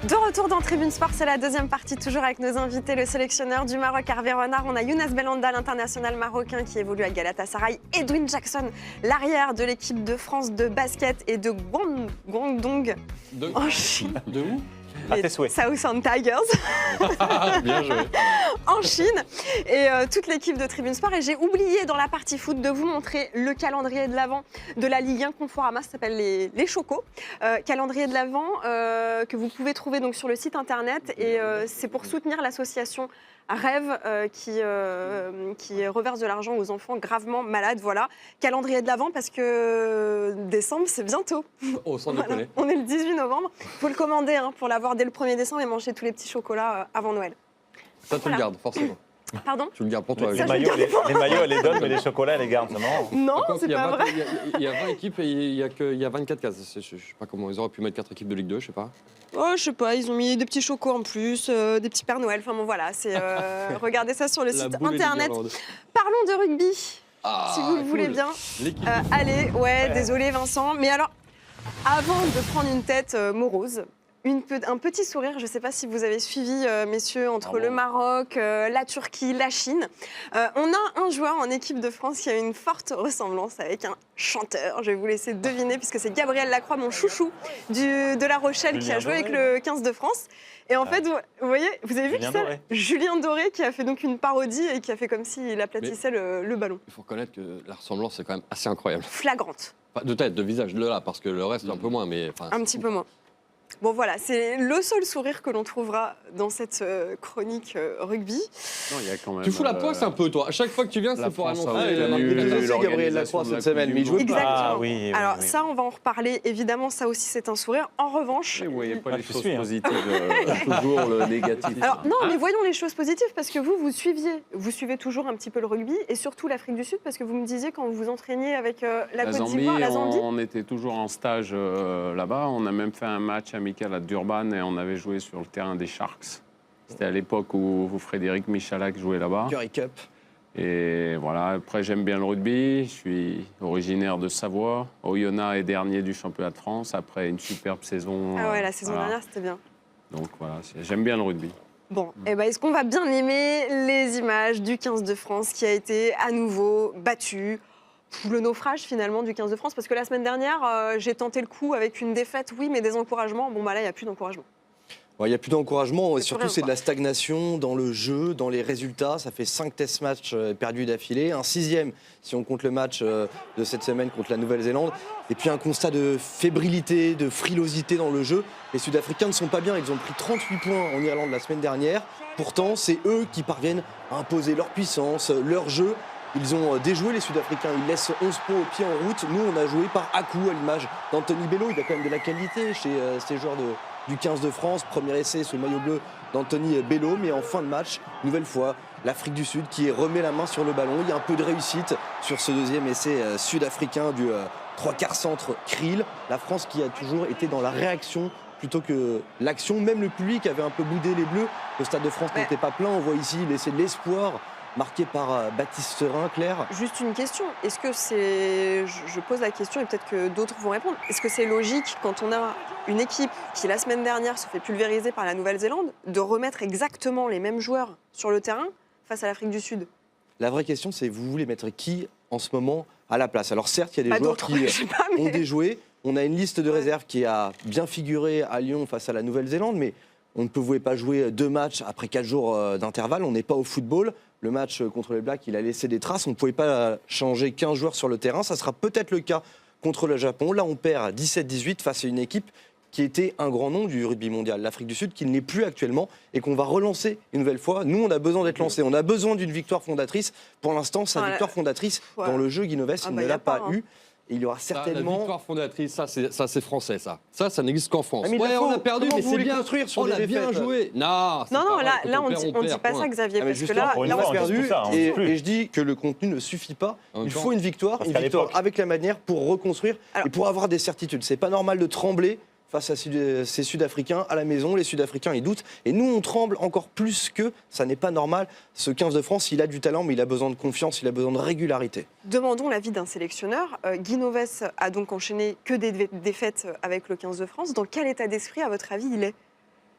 De retour dans Tribune Sport, c'est la deuxième partie, toujours avec nos invités, le sélectionneur du Maroc, Hervé Renard. On a Younes Belhanda, l'international marocain qui évolue à Galatasaray. Edwin Jackson, l'arrière de l'équipe de France de basket et de Guangdong en Chine. De où? À tes souhaits. Southern Tigers Bien joué. en Chine. Et toute l'équipe de Tribune Sport. Et j'ai oublié dans la partie foot de vous montrer le calendrier de l'Avent de la Ligue 1 Conforama, ça s'appelle les Chocos. Calendrier de l'Avent que vous pouvez trouver donc sur le site internet. Et c'est pour soutenir l'association Rêve qui reverse de l'argent aux enfants gravement malades. Voilà, calendrier de l'Avent parce que décembre, c'est bientôt. Oh, sans Voilà. déconner. On est le 18 novembre. Il faut le commander pour l'avoir dès le 1er décembre et manger tous les petits chocolats avant Noël. Ça, tu Voilà. le gardes, forcément. Pardon? Tu le gardes pour toi. Les Ça, oui. je maillots, elle les donne, mais les chocolats, elle les garde. C'est marrant. Non, Par contre, c'est pas vrai. Il y a 20 équipes et il y a 24 cases. Je sais pas comment ils auraient pu mettre 4 équipes de Ligue 2, je sais pas. Oh, je sais pas, ils ont mis des petits chocos en plus, des petits Pères Noël. Enfin bon, voilà, c'est regardez ça sur le La site boule et internet. l'Irlande. Parlons de rugby, Ah, si vous le cool. voulez bien. L'équipe. Allez, ouais, désolé Vincent, mais alors, avant de prendre une tête morose, un petit sourire. Je ne sais pas si vous avez suivi, messieurs, entre Bravo. le Maroc, la Turquie, la Chine. On a un joueur en équipe de France qui a une forte ressemblance avec un chanteur. Je vais vous laisser deviner, puisque c'est Gabriel Lacroix, mon chouchou de La Rochelle, qui a joué avec le 15 de France. Et en fait, vous voyez, vous avez vu Julien qui c'est Doré. Julien Doré, qui a fait donc une parodie et qui a fait comme s'il aplatissait le ballon. Il faut reconnaître que la ressemblance est quand même assez incroyable. Flagrante. Pas de tête, de visage, de là, parce que le reste, un peu moins. Mais, enfin, Un petit peu moins. Bon voilà, c'est le seul sourire que l'on trouvera dans cette chronique rugby. Non, il y a quand même, Tu fous la poisse un peu, toi. À chaque fois que tu viens, la c'est pour France annoncer. a il a obtenu marqué aussi Gabriel l'organisation Lacroix de la cette semaine, Coupe mais il du jouait Monde. pas. Exactement. Ah oui, Alors oui. ça, on va en reparler. Évidemment, ça aussi, c'est un sourire. En revanche... Vous voyez pas Ah, les je choses suis, hein. positives, toujours le négatif. Alors non, mais voyons les choses positives, parce que vous suivez toujours un petit peu le rugby, et surtout l'Afrique du Sud, parce que vous me disiez quand vous vous entraîniez avec la Côte d'Ivoire, la Zambie. on était toujours en stage là-bas. On a même fait un match amical à Durban et on avait joué sur le terrain des Sharks. C'était à l'époque où Frédéric Michalak jouait là-bas. Curry Cup. Et voilà, après j'aime bien le rugby. Je suis originaire de Savoie. Oyonnax est dernier du championnat de France après une superbe saison. Ah ouais, la saison voilà. dernière, c'était bien. Donc voilà, j'aime bien le rugby. Bon, eh ben, est-ce qu'on va bien aimer les images du 15 de France qui a été à nouveau battu? Le naufrage finalement du 15 de France, parce que la semaine dernière, j'ai tenté le coup avec une défaite, oui, mais des encouragements. Bon, bah là, il n'y a plus d'encouragement. Il n'y a plus d'encouragement, et C'est surtout rien, c'est de quoi. la stagnation dans le jeu, dans les résultats. Ça fait 5 test matchs perdus d'affilée, un 6e si on compte le match de cette semaine contre la Nouvelle-Zélande. Et puis un constat de fébrilité, de frilosité dans le jeu. Les Sud-Africains ne sont pas bien, ils ont pris 38 points en Irlande la semaine dernière. Pourtant, c'est eux qui parviennent à imposer leur puissance, leur jeu. Ils ont déjoué les Sud-Africains, ils laissent 11 points au pied en route. Nous, on a joué par à-coup, à l'image d'Anthony Bello. Il a quand même de la qualité chez ces joueurs du 15 de France. Premier essai sous le maillot bleu d'Anthony Bello. Mais en fin de match, nouvelle fois, l'Afrique du Sud qui remet la main sur le ballon. Il y a un peu de réussite sur ce deuxième essai sud-africain du 3/4 centre Kriel. La France qui a toujours été dans la réaction plutôt que l'action. Même le public avait un peu boudé les Bleus. Le Stade de France Ouais. n'était pas plein. On voit ici l'essai de l'espoir marqué par Baptiste Serin, Claire. Juste une question, est-ce que c'est... Je pose la question et peut-être que d'autres vont répondre. Est-ce que c'est logique, quand on a une équipe qui, la semaine dernière, se fait pulvériser par la Nouvelle-Zélande, de remettre exactement les mêmes joueurs sur le terrain face à l'Afrique du Sud? La vraie question, c'est vous voulez mettre qui en ce moment à la place? Alors certes, il y a des Pas joueurs d'autres, qui je sais pas, mais... ont déjoué. On a une liste de réserves qui a bien figuré à Lyon face à la Nouvelle-Zélande, mais on ne pouvait pas jouer 2 matchs après 4 jours d'intervalle. On n'est pas au football. Le match contre les Blacks, il a laissé des traces. On ne pouvait pas changer 15 joueurs sur le terrain. Ça sera peut-être le cas contre le Japon. Là, on perd 17-18 face à une équipe qui était un grand nom du rugby mondial, l'Afrique du Sud, qui ne l'est plus actuellement et qu'on va relancer une nouvelle fois. Nous, on a besoin d'être lancé. On a besoin d'une victoire fondatrice. Pour l'instant, sa Ah, victoire fondatrice ouais. dans le jeu, Guinoves, Ah, il bah, ne y a l'a pas pas, hein. eu. Et il y aura La certainement... victoire fondatrice, ça c'est français, ça. Ça n'existe qu'en France. Ah, mais il Ouais, faut- on a perdu, comment mais vous c'est voulez bien. construire sur On des a bien défaites joué. Non, c'est Non, pas non, vrai. là, Quand là on perd, dit perd, pas point. ça, Xavier, Ah, mais parce que justement, là, pour une là, on fois, a on dit perdu plus ça, on dit et, plus. et je dis que le contenu ne suffit pas. En même Il temps- faut une victoire Parce qu'à l'époque- avec la manière pour reconstruire Alors- et pour avoir des certitudes. C'est pas normal de trembler face à ces Sud-Africains à la maison. Les Sud-Africains, ils doutent. Et nous, on tremble encore plus qu'eux. Ça n'est pas normal. Ce 15 de France, il a du talent, mais il a besoin de confiance, il a besoin de régularité. demandons l'avis d'un sélectionneur. Guinoves a donc enchaîné que des défaites avec le 15 de France. Dans quel état d'esprit, à votre avis, il est?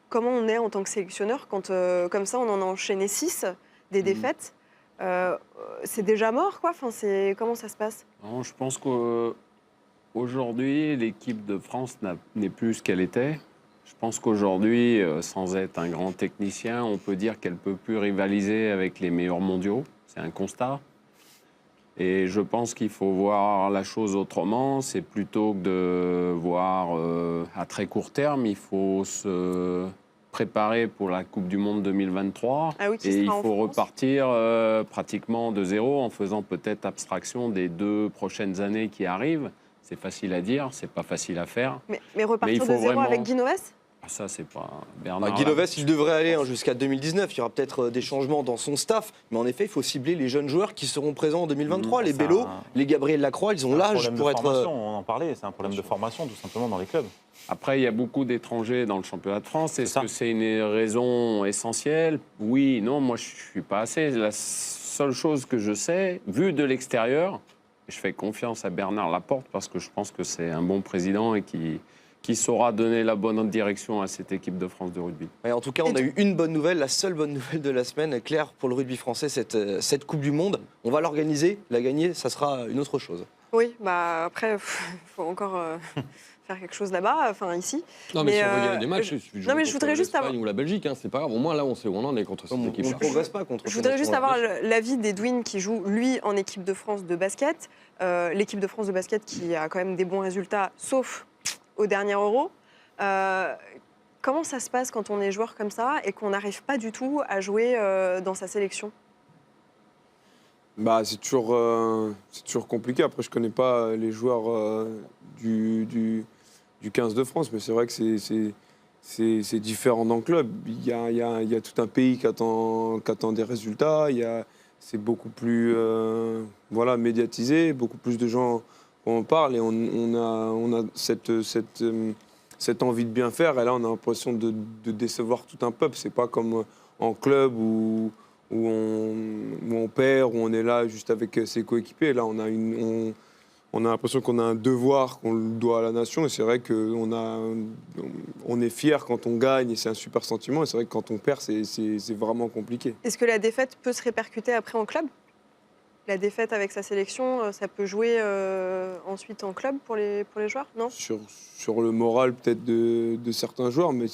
Comment on est en tant que sélectionneur quand, comme ça, on en a enchaîné 6 des défaites? C'est déjà mort, quoi. Enfin, comment ça se passe? Non, je pense qu'aujourd'hui, l'équipe de France n'est plus ce qu'elle était. Je pense qu'aujourd'hui, sans être un grand technicien, on peut dire qu'elle ne peut plus rivaliser avec les meilleurs mondiaux. C'est un constat. Et je pense qu'il faut voir la chose autrement. C'est plutôt que de voir à très court terme, il faut se préparer pour la Coupe du Monde 2023. Ah oui, qui Et il sera en faut France. repartir pratiquement de zéro en faisant peut-être abstraction des 2 prochaines années qui arrivent. C'est facile à dire, c'est pas facile à faire. Mais repartir il de faut zéro vraiment- avec Guinoves? Ah, ça, c'est pas Bernard. Guinoves, il devrait aller jusqu'à 2019. Il y aura peut-être des changements dans son staff. Mais en effet, il faut cibler les jeunes joueurs qui seront présents en 2023. Les ça- Bello, les Gabriel Lacroix, ils ont C'est un l'âge problème de pour être... formation, on en parlait, c'est un problème de formation tout simplement dans les clubs. Après, il y a beaucoup d'étrangers dans le championnat de France. Est-ce ça. que c'est une raison essentielle? Oui, non, moi, je ne suis pas assez. La seule chose que je sais, vu de l'extérieur, je fais confiance à Bernard Laporte parce que je pense que c'est un bon président et qui qui saura donner la bonne direction à cette équipe de France de rugby. Ouais, en tout cas, on a eu une bonne nouvelle, la seule bonne nouvelle de la semaine, Claire, pour le rugby français, cette Coupe du Monde. On va l'organiser, la gagner, ça sera une autre chose. Oui, bah après, il faut encore faire quelque chose là-bas, enfin ici. Non, mais si on veut gagner des matchs, il suffit de jouer non, mais je contre voudrais juste l'Espagne ou la Belgique, hein, c'est pas grave. Au moins, là, on sait où on en est contre cette On équipe. ne progresse pas contre Je ces voudrais juste nations-là. avoir l'avis d'Edwin qui joue, lui, en équipe de France de basket. L'équipe de France de basket qui a quand même des bons résultats, sauf au dernier Euro. Comment ça se passe quand on est joueur comme ça et qu'on n'arrive pas du tout à jouer dans sa sélection? Bah, c'est toujours compliqué. Après, je ne connais pas les joueurs du 15 de France, mais c'est vrai que c'est différent dans le club. Il y a tout un pays qui attend des résultats. C'est beaucoup plus médiatisé, beaucoup plus de gens en parlent et on a cette envie de bien faire. Et là, on a l'impression de décevoir tout un peuple. C'est pas comme en club où on perd, où on est là juste avec ses coéquipiers. Là, on a l'impression qu'on a un devoir qu'on le doit à la nation. Et c'est vrai qu'on est fier quand on gagne et c'est un super sentiment. Et c'est vrai que quand on perd, c'est vraiment compliqué. Est-ce que la défaite peut se répercuter après en club? La défaite avec sa sélection, ça peut jouer ensuite en club pour les joueurs, non? Sur le moral peut-être de certains joueurs, mais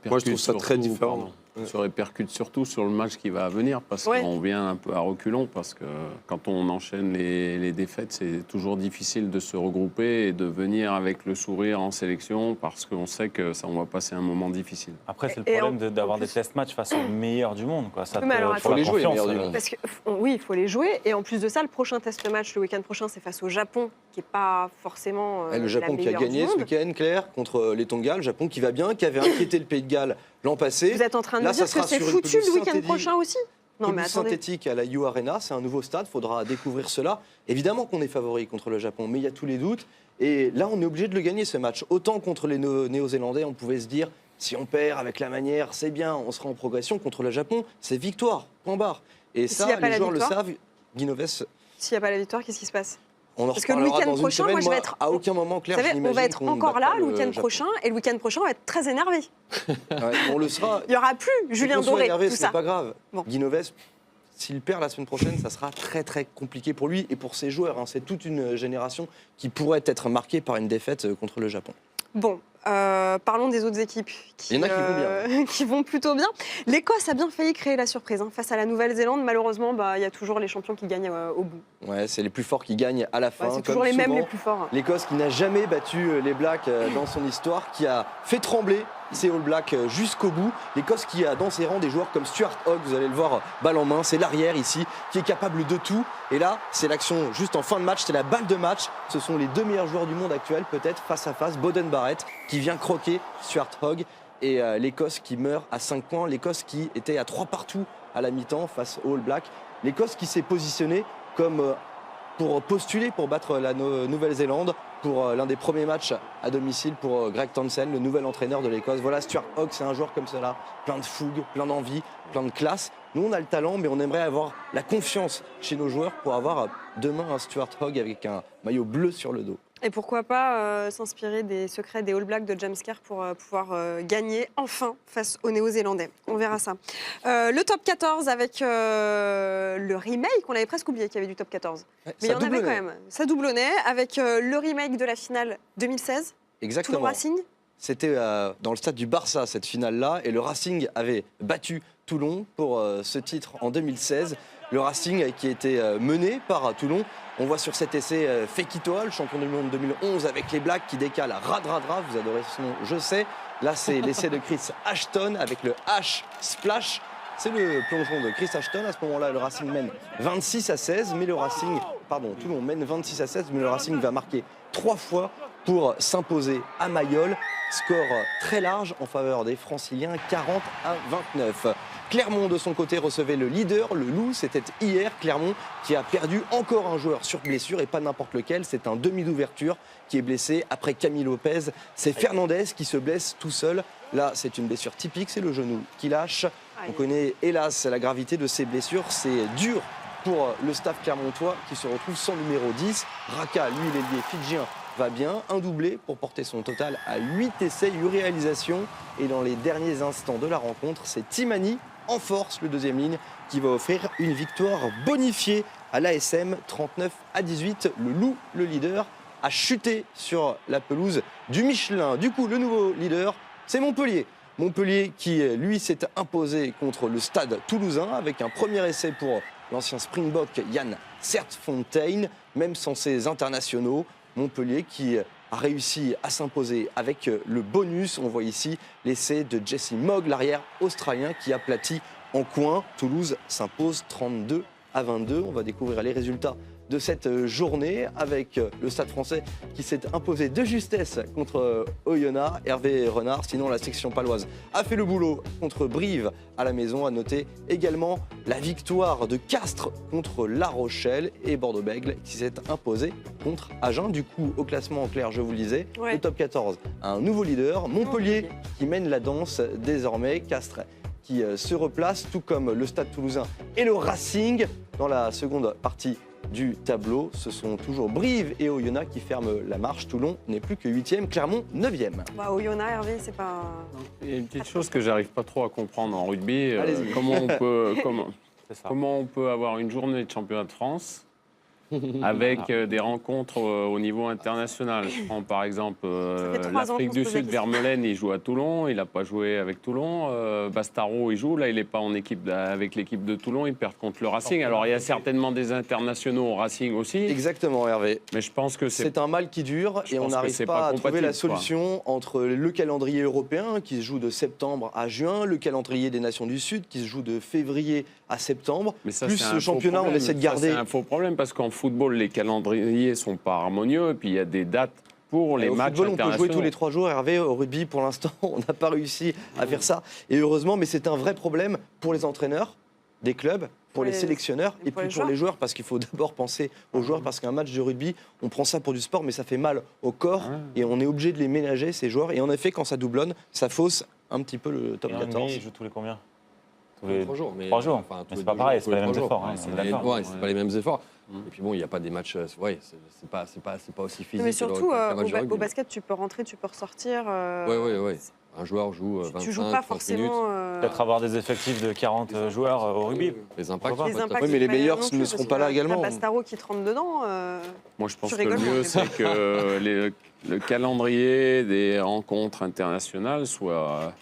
moi je trouve ça très différent. Ça répercute surtout sur le match qui va venir, parce qu'on vient un peu à reculons, parce que quand on enchaîne les défaites, c'est toujours difficile de se regrouper et de venir avec le sourire en sélection, parce qu'on sait que ça, on va passer un moment difficile. Après, c'est le problème d'avoir des test matchs face aux meilleurs du monde. Quoi. Ça mais alors, faut les jouer, les meilleurs du monde. Parce que, oui, il faut les jouer. Et en plus de ça, le prochain test match, le week-end prochain, c'est face au Japon, qui n'est pas forcément le Japon qui a gagné ce week-end, Claire, contre les Tonga. Le Japon qui va bien, qui avait inquiété le Pays de Galles l'an passé. Vous êtes en train de me dire que c'est foutu le week-end prochain aussi? Non, mais attendez. Synthétique à la U Arena, c'est un nouveau stade, il faudra découvrir cela. Évidemment qu'on est favori contre le Japon, mais il y a tous les doutes. Et là, on est obligé de le gagner, ce match. Autant contre les Néo-Zélandais, on pouvait se dire, si on perd avec la manière, c'est bien, on sera en progression. Contre le Japon, c'est victoire, point barre. Et ça, les joueurs le savent. Guinoves. S'il n'y a pas la victoire, qu'est-ce qui se passe? On en Parce que le week-end prochain, moi, je vais être. À aucun moment, Claire, on va être encore là le week-end prochain, et le week-end prochain, on va être très énervé. On le sera. Il n'y aura plus Julien Doré. Énervé, tout ce ça. n'est pas grave. Bon. Guinoves, s'il perd la semaine prochaine, ça sera très très compliqué pour lui et pour ses joueurs. C'est toute une génération qui pourrait être marquée par une défaite contre le Japon. Bon. Parlons des autres équipes Il y en a qui vont bien. qui vont plutôt bien. L'Écosse a bien failli créer la surprise face à la Nouvelle-Zélande. Malheureusement, il y a toujours les champions qui gagnent au bout. Ouais, c'est les plus forts qui gagnent à la fin. C'est toujours les mêmes les plus forts. L'Écosse qui n'a jamais battu les Blacks dans son histoire, qui a fait trembler ces All Blacks jusqu'au bout. L'Écosse qui a dans ses rangs des joueurs comme Stuart Hogg, vous allez le voir, balle en main, c'est l'arrière ici, qui est capable de tout. Et là, c'est l'action juste en fin de match, c'est la balle de match. Ce sont les deux meilleurs joueurs du monde actuels, peut-être face à face. Boden Barrett qui vient croquer Stuart Hogg et l'Écosse qui meurt à 5 points. L'Écosse qui était à 3 partout à la mi-temps face aux All Blacks. L'Écosse qui s'est positionnée comme pour postuler pour battre la Nouvelle-Zélande pour l'un des premiers matchs à domicile pour Greg Townsend, le nouvel entraîneur de l'Écosse. Voilà, Stuart Hogg, c'est un joueur comme cela, plein de fougue, plein d'envie, plein de classe. Nous, on a le talent, mais on aimerait avoir la confiance chez nos joueurs pour avoir demain un Stuart Hogg avec un maillot bleu sur le dos. Et pourquoi pas s'inspirer des secrets des All Blacks de James Kerr pour pouvoir gagner enfin face aux Néo-Zélandais. On verra ça. Le top 14 avec le remake, on avait presque oublié qu'il y avait du top 14. Ouais, mais il y en avait quand même. Ça doublonnait avec le remake de la finale 2016. Exactement. Tout le Racing. C'était dans le stade du Barça, cette finale-là, et le Racing avait battu Toulon pour ce titre en 2016. Le Racing qui était mené par Toulon. On voit sur cet essai Fake It All, champion du monde 2011 avec les Blacks qui décalent à Radradra, vous adorez ce nom, je sais. Là, c'est l'essai de Chris Ashton avec le H Splash. C'est le plongeon de Chris Ashton. À ce moment-là, le Racing mène 26-16, mais Toulon mène 26-16, mais le Racing va marquer 3 fois pour s'imposer à Mayol. Score très large en faveur des Franciliens, 40-29. Clermont, de son côté, recevait le leader, le Loup. C'était hier. Clermont qui a perdu encore un joueur sur blessure, et pas n'importe lequel. C'est un demi d'ouverture qui est blessé après Camille Lopez. C'est Fernandez qui se blesse tout seul. Là, c'est une blessure typique, c'est le genou qui lâche. On connaît hélas la gravité de ces blessures. C'est dur pour le staff clermontois qui se retrouve sans numéro 10. Raka, lui, l'ailier fidjien, va bien, un doublé pour porter son total à 8 essais, 8 réalisations. Et dans les derniers instants de la rencontre, c'est Timani en force, le deuxième ligne, qui va offrir une victoire bonifiée à l'ASM 39-18. Le Loup, le leader, a chuté sur la pelouse du Michelin. Du coup, le nouveau leader, c'est Montpellier. Montpellier qui, lui, s'est imposé contre le Stade Toulousain avec un premier essai pour l'ancien Springbok Yann Sertfontein, même sans ses internationaux. Montpellier qui a réussi à s'imposer avec le bonus. On voit ici l'essai de Jesse Mogg, l'arrière australien qui aplatit en coin. Toulouse s'impose 32-22. On va découvrir les résultats de cette journée avec le Stade français qui s'est imposé de justesse contre Oyonnax, Hervé Renard. Sinon, la section paloise a fait le boulot contre Brive à la maison. À noter également la victoire de Castres contre La Rochelle et Bordeaux-Bègles qui s'est imposé contre Agen. Du coup, au classement en clair, je vous le disais, le top 14 a un nouveau leader, Montpellier, qui mène la danse désormais. Castres qui se replace, tout comme le Stade Toulousain et le Racing. Dans la seconde partie du tableau, ce sont toujours Brive et Oyonnax qui ferment la marche. Toulon n'est plus que 8e, Clermont 9e. Bah, Oyonnax, Hervé, c'est pas... Il y a une petite chose que j'arrive pas trop à comprendre en rugby. Allez-y. Comment on peut avoir une journée de championnat de France avec des rencontres au niveau international. Je prends par exemple fait 3 ans l'Afrique qu'on du se pose la Sud, question. Vermeulen, il joue à Toulon, il n'a pas joué avec Toulon. Bastaro, il joue, là il n'est pas en équipe avec l'équipe de Toulon, il perd contre le Racing. Alors il y a certainement des internationaux au Racing aussi, Exactement, Hervé. mais je pense que C'est un mal qui dure Je et on pense que n'arrive c'est pas pas à trouver la compatible, quoi. solution entre le calendrier européen qui se joue de septembre à juin, le calendrier des Nations du Sud qui se joue de février à septembre, Mais ça, plus c'est un ce faux championnat, on problème. essaie de Ça, garder. C'est un faux problème parce qu'en football, les calendriers sont pas harmonieux et puis il y a des dates pour les Au matchs football, on peut jouer internationaux. tous les 3 jours. Hervé, au rugby, pour l'instant, on n'a pas réussi à faire ça. Et heureusement, mais c'est un vrai problème pour les entraîneurs des clubs, pour les sélectionneurs et pour puis les pour les joueurs, parce qu'il faut d'abord penser aux joueurs, parce qu'un match de rugby, on prend ça pour du sport, mais ça fait mal au corps et on est obligé de les ménager, ces joueurs. Et en effet, quand ça doublonne, ça fausse un petit peu le top Et en 14. NBA, ils jouent tous les combien? Tous les 3 jours. Mais, 3 jours. enfin, tous Mais les c'est pas 2 pareil, jours, c'est pas les tous mêmes les 3 efforts. jours. hein, Ouais, on est d'accord. ouais, c'est pas les mêmes efforts. Et puis bon, il n'y a pas des matchs. Ouais, c'est pas aussi physique. Mais surtout, qu'un match de rugby. au basket, tu peux rentrer, tu peux ressortir. Ouais. Un joueur joue 25, Tu joues pas 30 minutes. forcément. Peut-être avoir des effectifs de 40 joueurs au rugby. Les impacts. Pourquoi Les pas. impacts, Oui, mais c'est les pas meilleurs non plus, ne parce seront que pas là t'as également. Bastaro qui te rentre dedans. Moi, je pense Tu que rigoles, le moi. mieux, c'est que le calendrier des rencontres internationales soit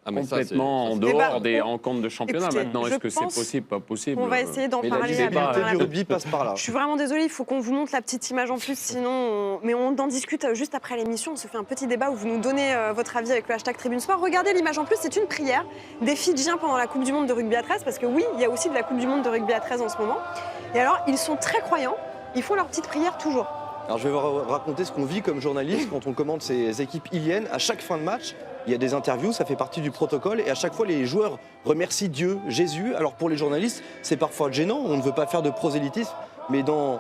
Ah, mais ça, complètement en c'est- dehors Eh ben, des rencontres de championnat. écoutez, Maintenant, je est-ce que c'est pense possible, pas possible On va essayer d'en Mais la parler. débat, visibilité à du la- rugby passe par là. Je suis vraiment désolée, il faut qu'on vous montre la petite image en plus, sinon. Mais on en discute juste après l'émission. On se fait un petit débat où vous nous donnez votre avis avec le hashtag Tribune Sport. Regardez l'image en plus, c'est une prière des Fidjiens pendant la Coupe du Monde de rugby à 13, parce que oui, il y a aussi de la Coupe du Monde de rugby à 13 en ce moment. Et alors, ils sont très croyants, ils font leur petite prière toujours. Alors je vais vous raconter ce qu'on vit comme journaliste quand on commande ces équipes iliennes. À chaque fin de match, il y a des interviews, ça fait partie du protocole. Et à chaque fois, les joueurs remercient Dieu, Jésus. Alors pour les journalistes, c'est parfois gênant, on ne veut pas faire de prosélytisme. Mais dans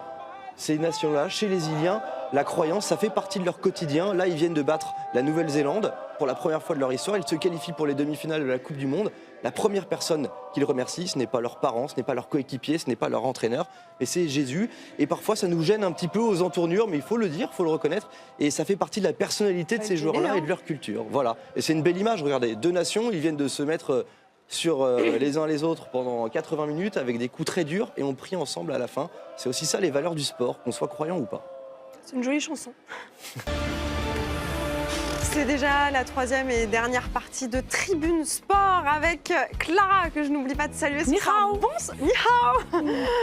ces nations-là, chez les Iliens, la croyance, ça fait partie de leur quotidien. Là, ils viennent de battre la Nouvelle-Zélande pour la première fois de leur histoire. Ils se qualifient pour les demi-finales de la Coupe du Monde. La première personne qu'ils remercient, ce n'est pas leurs parents, ce n'est pas leur coéquipier, ce n'est pas leur entraîneur, mais c'est Jésus. Et parfois, ça nous gêne un petit peu aux entournures, mais il faut le dire, il faut le reconnaître. Et ça fait partie de la personnalité de ces joueurs-là et de leur culture. Voilà. Et c'est une belle image, regardez. 2 nations, ils viennent de se mettre sur les uns les autres pendant 80 minutes avec des coups très durs et on prie ensemble à la fin. C'est aussi ça les valeurs du sport, qu'on soit croyant ou pas. C'est une jolie chanson. C'est déjà la 3e et dernière partie de Tribune Sport avec Clara, que je n'oublie pas de saluer. Ni hao. Ni hao.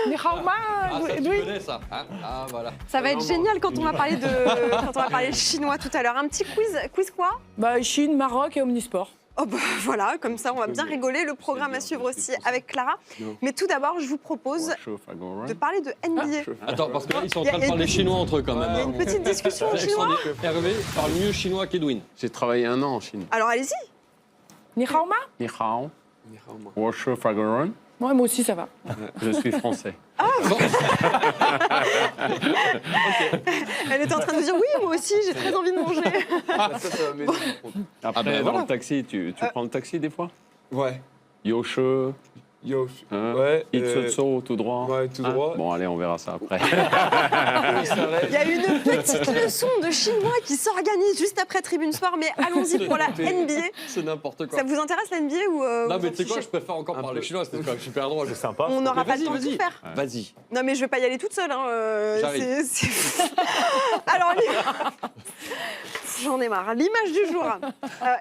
Ni hao ma, Ah, ça, tu oui. connais ça. Hein, ah, voilà. Ça va être génial quand on va parler quand on va parler chinois tout à l'heure. Un petit quiz. Quiz quoi? Bah, Chine, Maroc et Omnisport. Oh bah voilà, comme ça on va bien rigoler. Le programme à suivre aussi avec Clara. Mais tout d'abord, je vous propose de parler de NBA. Attends, parce que là, ils sont en Il y a train de une parler petite- chinois entre eux quand même. Il y a hein. une petite discussion en chinois. Hervé parle mieux chinois qu'Edwin. J'ai travaillé 1 an en Chine. Alors allez-y. Ni hao ma. Ni hao, Washu Fagoron. Ouais, moi aussi, ça va. Je suis français. Elle était en train de dire oui, moi aussi, j'ai très envie de manger. Ça va m'aider. Après, ben dans voilà. le taxi, tu prends le taxi des fois? Ouais. Yoshe, Yo, Hein ouais. Itsotso, tout droit. Ouais, tout Hein droit. Bon, allez, on verra ça après. Il y a une petite leçon de chinois qui s'organise juste après Tribune Sport, mais allons-y pour la NBA. C'est n'importe quoi. Ça vous intéresse la NBA ou Non, vous mais en tu sais quoi, fichez je préfère encore Un parler peu. chinois, c'était quand même super drôle. C'est sympa. On n'aura Mais pas le vas-y, temps de tout vas-y. faire. Vas-y. Non, mais je vais pas y aller toute seule. Hein. J'arrive. Alors, j'en ai marre. L'image du jour.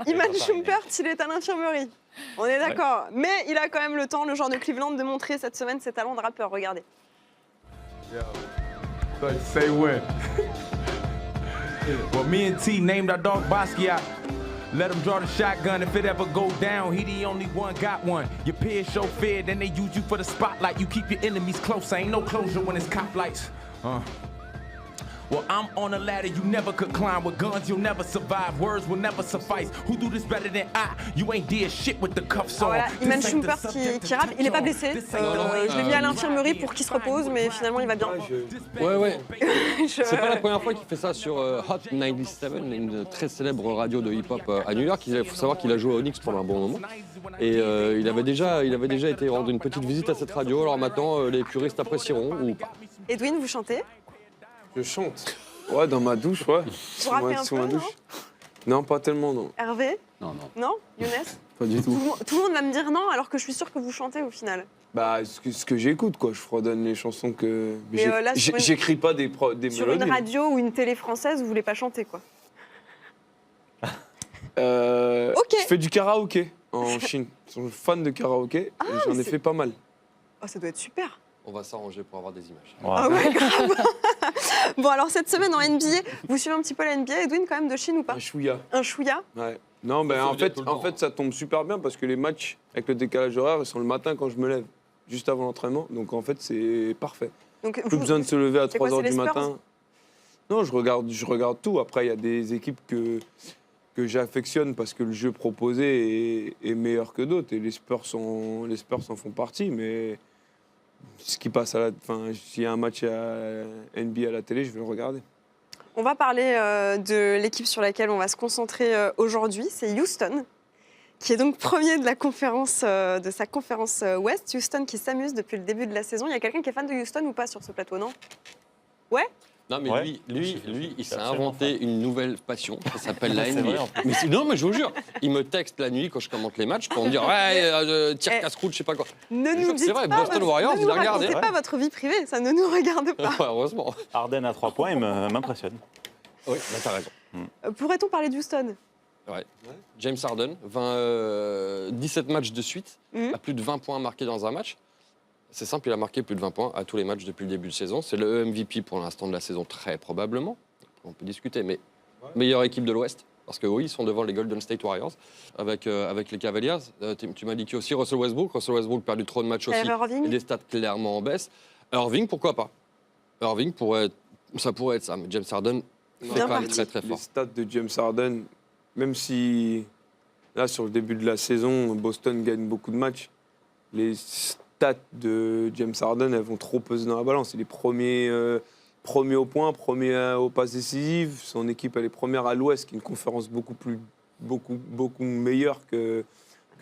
Iman Shumpert, il est à l'infirmerie. On est d'accord. Mais il a quand même le temps, le joueur de Cleveland, de montrer cette semaine ses talents de rappeur. Regardez. Say when. Well, me and T named our dog Basquiat. Let him draw the shotgun if it ever go down. He the only one got one. Your peers show fear, then they use you for the spotlight. You keep your enemies close. Ain't no closure when it's cop lights. Well, I'm on a ladder you never could climb. With guns, you'll never survive. Words will never suffice. Who do this better than I? You ain't did shit with the cuffs on. Voilà, Iman This ain't the Shumpert subject qui of rappe. Il n'est pas control. blessé. This ain't the Je l'ai mis à l'infirmerie pour qu'il se repose, mais finalement, il va bien. Ouais. Je- C'est pas la première fois qu'il fait ça sur Hot 97, une très célèbre radio de hip-hop à New York. Il faut savoir qu'il a joué au Knicks pendant un bon moment. Et il avait déjà été rendre une petite visite à cette radio. Alors maintenant, les puristes apprécieront ou pas. Edwin, vous chantez? Je chante. Ouais, dans ma douche, ouais. Vous rappez un Sous peu, ma douche. Non, pas tellement, non. Hervé? Non. Non? Younes? Pas du tout. Tout le monde va me dire non, alors que je suis sûre que vous chantez au final. Bah, ce que j'écoute, quoi. Je fredonne les chansons que. Mais, là, sur une- J'écris pas des Sur mélodies. une radio ou une télé française, vous voulez pas chanter, quoi. Ok. Je fais du karaoké en Chine. Ils sont fans de karaoké et j'en ai fait pas mal. Oh, ça doit être super. On va s'arranger pour avoir des images. Ah ouais, grave. Bon, alors cette semaine en NBA, vous suivez un petit peu la NBA, Edwin, quand même, de Chine ou pas? Un chouïa. Un chouïa? Ouais. Non, ben Ça en veut dire fait, tout le temps, hein. ça tombe super bien parce que les matchs avec le décalage horaire, ils sont le matin quand je me lève, juste avant l'entraînement. Donc en fait, c'est parfait. Donc, Plus besoin de se lever à c'est quoi, 3 h c'est du les Spurs matin. Non, je regarde tout. Après, il y a des équipes que j'affectionne parce que le jeu proposé est meilleur que d'autres. Et les Spurs en font partie. Mais ce qui passe s'il y a un match à NBA à la télé, je vais le regarder. On va parler de l'équipe sur laquelle on va se concentrer aujourd'hui, c'est Houston, qui est donc premier de sa conférence Ouest. Houston qui s'amuse depuis le début de la saison. Il y a quelqu'un qui est fan de Houston ou pas sur ce plateau, non? Ouais? Non, mais Ouais. lui, il s'est absolument inventé une nouvelle passion. Ça s'appelle la C'est NBA. vrai, en plus. Mais non, mais je vous jure, il me texte la nuit quand je commente les matchs pour me dire ouais, tire casse-croûte, je sais pas quoi. Ne Je nous jure, dites c'est vrai, pas Boston votre- Warriors, ne il nous a regardé. racontez pas votre vie privée, ça ne nous regarde pas. Heureusement. Harden à 3 points, il m'impressionne. Oui, bah, t'as raison. Pourrait-on parler d'Houston? Ouais. James Harden, 17 matchs de suite, Mhm. a plus de 20 points marqués dans un match. C'est simple, il a marqué plus de 20 points à tous les matchs depuis le début de saison. C'est le MVP pour l'instant de la saison, très probablement. On peut discuter, mais meilleure équipe de l'Ouest. Parce que oui, ils sont devant les Golden State Warriors avec les Cavaliers. Tu m'as dit qu'il y a aussi Russell Westbrook. Russell Westbrook a perdu trop de matchs aussi. Kyrie Irving. Et des stats clairement en baisse. Irving, pourquoi pas? Irving, ça pourrait être ça. Mais James Harden, c'est Bien quand même parti. très très Les fort. stats de James Harden, même si là, sur le début de la saison, Boston gagne beaucoup de matchs, les stats de James Harden, elles vont trop peser dans la balance. Il est premier au point, premier aux passes décisives. Son équipe, elle est première à l'Ouest, qui est une conférence beaucoup meilleure que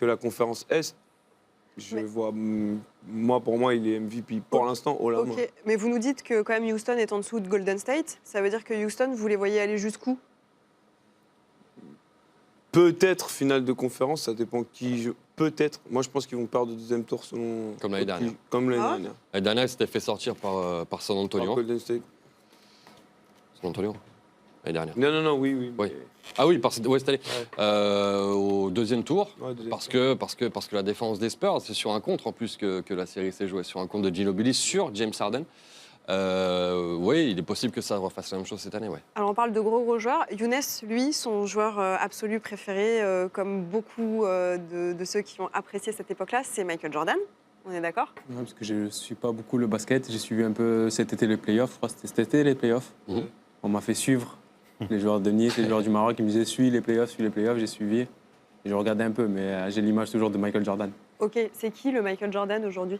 la conférence Est. Pour moi, il est MVP pour l'instant, haut la main. Ok, mais vous nous dites que quand même Houston est en dessous de Golden State. Ça veut dire que Houston, vous les voyez aller jusqu'où? Peut-être finale de conférence, ça dépend qui. Peut-être. Moi, je pense qu'ils vont perdre au deuxième tour selon. Comme l'année dernière. Comme l'année Ah. dernière. L'année dernière, il s'était fait sortir par San Antonio. Par Golden State. San Antonio L'année dernière. Non, oui. Oui. mais- Ah oui, cette année. Au deuxième tour. Ouais, deuxième Parce tour. que la défense des Spurs, c'est sur un contre en plus que la série s'est jouée, sur un contre de Ginobili sur James Harden. Oui, il est possible que ça refasse la même chose cette année, ouais. Alors on parle de gros joueurs. Younes, lui, son joueur absolu préféré, comme beaucoup de ceux qui ont apprécié cette époque-là, c'est Michael Jordan. On est d'accord? Ouais, parce que je ne suis pas beaucoup le basket. J'ai suivi un peu cet été les playoffs. Je crois que c'était cet été les playoffs. Mhm. On m'a fait suivre les joueurs de Nice, les joueurs du Maroc. Ils me disaient suis les playoffs. J'ai suivi. Et je regardais un peu, mais j'ai l'image toujours de Michael Jordan. Ok, c'est qui le Michael Jordan aujourd'hui?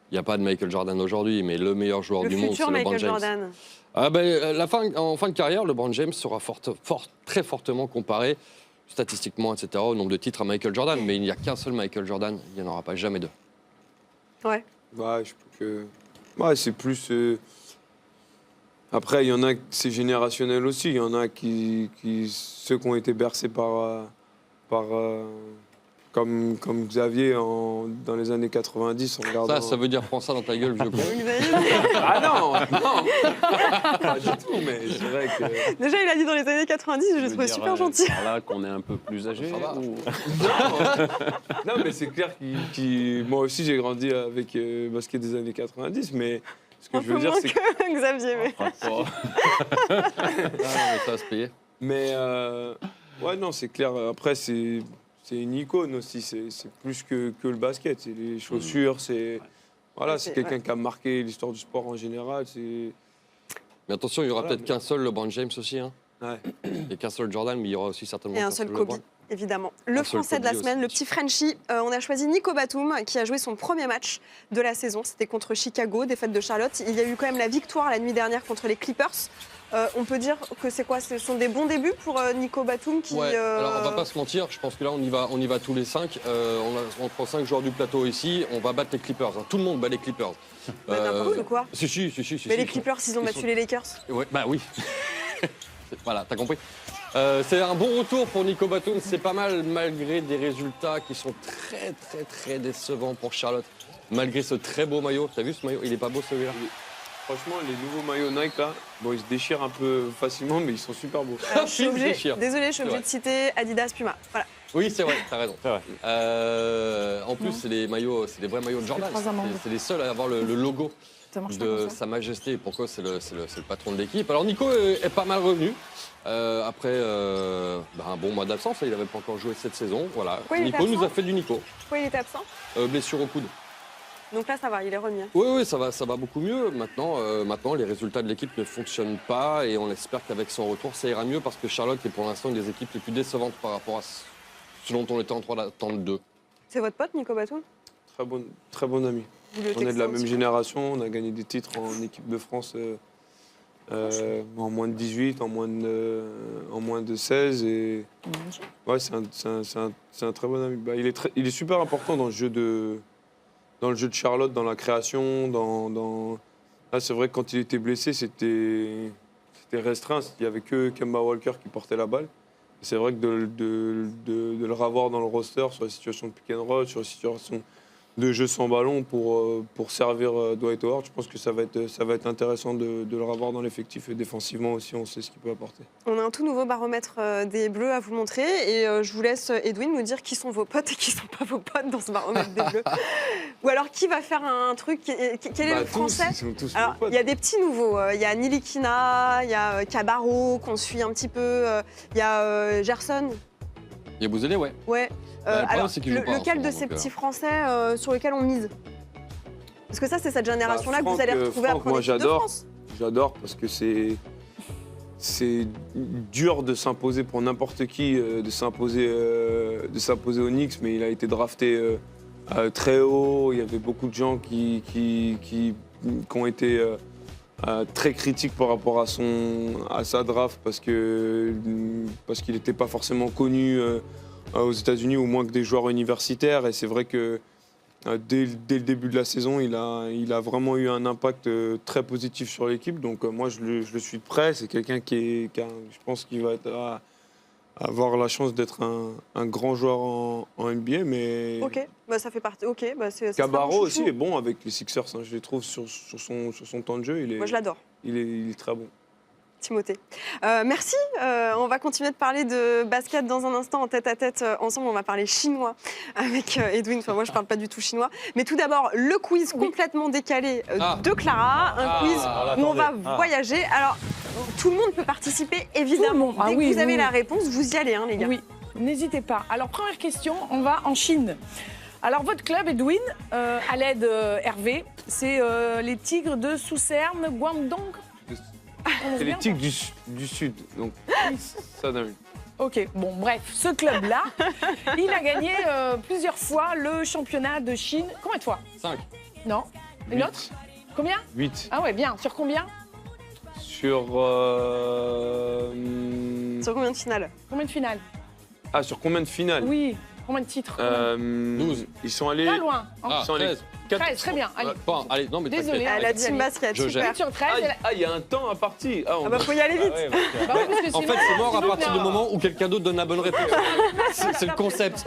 Il n'y a pas de Michael Jordan aujourd'hui, mais le meilleur joueur Le du monde, c'est futur LeBron Michael James. Jordan. Ah ben, en fin de carrière, LeBron James sera très fortement comparé, statistiquement, etc., au nombre de titres à Michael Jordan. Mais il n'y a qu'un seul Michael Jordan, il n'y en aura pas jamais deux. Ouais. Ouais, je pense que. Ouais, c'est plus. Après, il y en a, c'est générationnel aussi. Il y en a ceux qui ont été bercés comme Xavier dans les années 90 en regardant. Ça veut dire prends ça dans ta gueule, vieux con. Ah non, pas du tout, mais c'est vrai que. Déjà, il a dit dans les années 90, je le trouvais super gentil. Par là qu'on est un peu plus âgé. Ça va. Non, mais c'est clair moi aussi j'ai grandi avec basket des années 90, mais ce que Un je peu veux dire moins c'est que Xavier, mais... Ah, mais ça va se payer. Mais ouais, non, c'est clair. Après, c'est une icône aussi. C'est plus que le basket. C'est les chaussures, Voilà, c'est quelqu'un qui a marqué l'histoire du sport en général. Mais attention, il y aura peut-être qu'un seul LeBron James aussi. Hein. Ouais. Et qu'un seul Jordan, mais il y aura aussi certainement Et un qu'un seul LeBron. Kobe, évidemment. Le Un seul Français de la Kobe semaine, aussi. le petit Frenchie. On a choisi Nico Batum, qui a joué son premier match de la saison. C'était contre Chicago, défaite de Charlotte. Il y a eu quand même la victoire la nuit dernière contre les Clippers. On peut dire que c'est quoi? Ce sont des bons débuts pour Nico Batum qui... Ouais, alors on va pas se mentir, je pense que là on y va tous les 5. On prend 5 joueurs du plateau ici, on va battre les Clippers. Hein. Tout le monde bat les Clippers. N'importe ou quoi? Si. Mais les Clippers, ils ont battu les Lakers. Ouais, bah oui. Voilà, t'as compris. C'est un bon retour pour Nico Batum, c'est pas mal malgré des résultats qui sont très décevants pour Charlotte. Malgré ce très beau maillot, t'as vu ce maillot? Il est pas beau celui-là? Franchement, les nouveaux maillots Nike là, bon, ils se déchirent un peu facilement, mais ils sont super beaux. Je suis obligée, désolée, je suis obligée de citer Adidas Puma. Voilà. Oui, c'est vrai, t'as raison. En plus, c'est des vrais maillots de Jordan. C'est les seuls à avoir le logo de Sa Majesté. Pourquoi c'est le patron de l'équipe. Alors Nico est pas mal revenu. Après un bon mois d'absence, il n'avait pas encore joué cette saison. Voilà. Nico nous a fait du Nico. Pourquoi il était absent? Blessure au coude. Donc là, ça va, il est remis. Oui, ça va beaucoup mieux. Maintenant, les résultats de l'équipe ne fonctionnent pas et on espère qu'avec son retour, ça ira mieux parce que Charlotte est pour l'instant une des équipes les plus décevantes par rapport à ce dont on était en droit d'attendre d'eux. C'est votre pote, Nico Batum? Très bon ami. Vous le On est de la textez même aussi. génération, on a gagné des titres en équipe de France en moins de 18, en moins de 16. Et... Ouais, c'est un très bon ami. Bah, il est super important dans le jeu de Charlotte, dans la création. Là, c'est vrai que quand il était blessé, c'était restreint. Il n'y avait que Kemba Walker qui portait la balle. Et c'est vrai que de le revoir dans le roster sur la situation de pick and roll, sur la situation de jeu sans ballon pour servir Dwight Howard, je pense que ça va être intéressant de le revoir dans l'effectif et défensivement aussi, on sait ce qu'il peut apporter. On a un tout nouveau baromètre des Bleus à vous montrer et je vous laisse, Edwin, nous dire qui sont vos potes et qui sont pas vos potes dans ce baromètre des Bleus. Ou alors qui va faire un truc, quel est le français? Ils sont tous Alors, nos potes. il y a des petits nouveaux. Il y a Nilikina, il y a Cabarro qu'on suit un petit peu, il y a Gerson. Il y a Bouzélé, ouais. Ouais. Le problème, Alors, c'est qu'il joue pas en lequel ce de moment, ces donc, petits Français sur lesquels on mise? Parce que ça, c'est cette génération-là que vous allez retrouver Franck, après moi l'équipe de j'adore. France. J'adore parce que c'est dur de s'imposer pour n'importe qui, de s'imposer aux Knicks, mais il a été drafté très haut. Il y avait beaucoup de gens qui ont été très critiques par rapport à sa draft parce qu'il n'était pas forcément connu aux États-Unis, au moins que des joueurs universitaires. Et c'est vrai que dès le début de la saison, il a vraiment eu un impact très positif sur l'équipe. Donc moi, je le suis de près. C'est quelqu'un je pense qu'il va avoir la chance d'être un grand joueur en NBA. Mais Ok, bah, ça fait partie. Ok, bah, c'est. Cabarro ça sera mon aussi chouchou. est bon avec les Sixers. Hein. Je le trouve sur son temps de jeu. Moi, je l'adore. Il est très bon. Timothée. Merci. On va continuer de parler de basket dans un instant en tête-à-tête ensemble. On va parler chinois avec Edwin. Enfin, moi, je parle pas du tout chinois. Mais tout d'abord, le quiz complètement décalé de Clara. Un quiz où on va voyager. Alors, tout le monde peut participer, évidemment. Dès que vous avez la réponse, vous y allez, hein, les gars. Oui, n'hésitez pas. Alors, première question, on va en Chine. Alors, votre club, Edwin, à l'aide Hervé, c'est les Tigres de Sousserne, Guangdong. C'est les Tigres du Sud. Donc, ça donne. Ok, bon, bref, ce club-là, il a gagné plusieurs fois le championnat de Chine. Combien de fois? 5. Non. Une autre? Combien? 8. Ah ouais, bien. Sur combien? Sur Sur combien de finales? Combien de finales? Ah, sur combien de finales? Oui, Combien de titres 12. Ils sont allés. Pas loin. Ah, Ils sont allés 13. 13, très bien. Allez. Bon, allez, non, mais Désolée. t'inquiète. Ah, la team basket, Je super. gère. Sur 13. Il y a un temps à partir. Ah bah faut y aller vite. Bah oui, parce que En sinon- fait, c'est mort à sinon, partir on du est- moment où quelqu'un d'autre donne la bonne réponse. C'est le concept.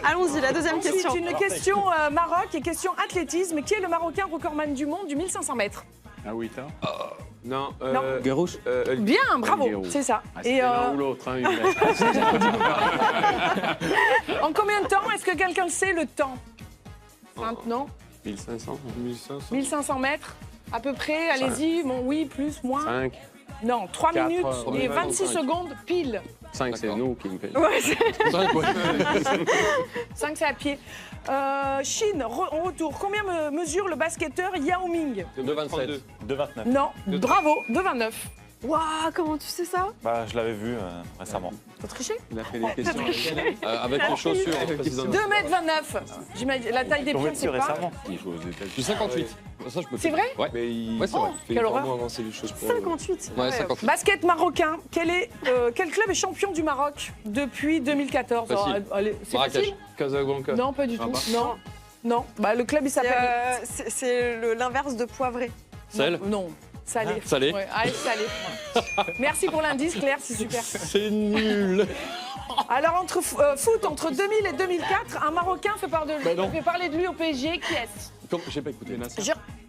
Allons-y, la deuxième Ensuite, question. une question Maroc et question athlétisme. Qui est le Marocain recordman du monde du 1500 mètres? Ah oui, t'as Non. Non. Garouche. Bien, bravo, Guérou. c'est ça. Ah, Et c'était l'un ou l'autre. Hein, en combien de temps est-ce que quelqu'un le sait le temps? Maintenant 1500, 1500. 1500 mètres à peu près, allez-y. Bon, oui, plus, moins. 5. Non, 3 4, minutes et 5. 26 secondes pile. 5, c'est D'accord. nous qui me payons. Ouais, c'est- 5 5, c'est à pied. Chine, en retour. Combien mesure le basketteur Yao Ming? 2,27. 2,29. Non, bravo, 2,29. Waouh, comment tu sais ça? Bah, je l'avais vu récemment. Faut tricher? Il a fait des questions. Avec les chaussures. précisément. 2,29 m. J'imagine la taille des Tombé pieds, c'est dessus pas. récemment. Il joue aux États-Unis. Du 58. Ça, je peux C'est faire. vrai Ouais. Mais il Ouais, c'est vrai. fait Quelle vraiment horreur. avancer les choses pour 58. Ouais, 58. Basket marocain. Quel club est champion du Maroc depuis 2014? Facile. Alors, allez, c'est Marrakech. facile? Casablanca. Non, pas du tout. Rabat. Non. Non. Bah, le club, il s'appelle. C'est l'inverse de poivré. Sel. Non. Salé. Salé. Ouais, allez, salé. Merci pour l'indice, Claire, c'est super. C'est nul. Alors, entre foot, entre 2000 et 2004, un Marocain fait parler de lui au PSG. Qui est-ce? J'ai pas écouté. Non,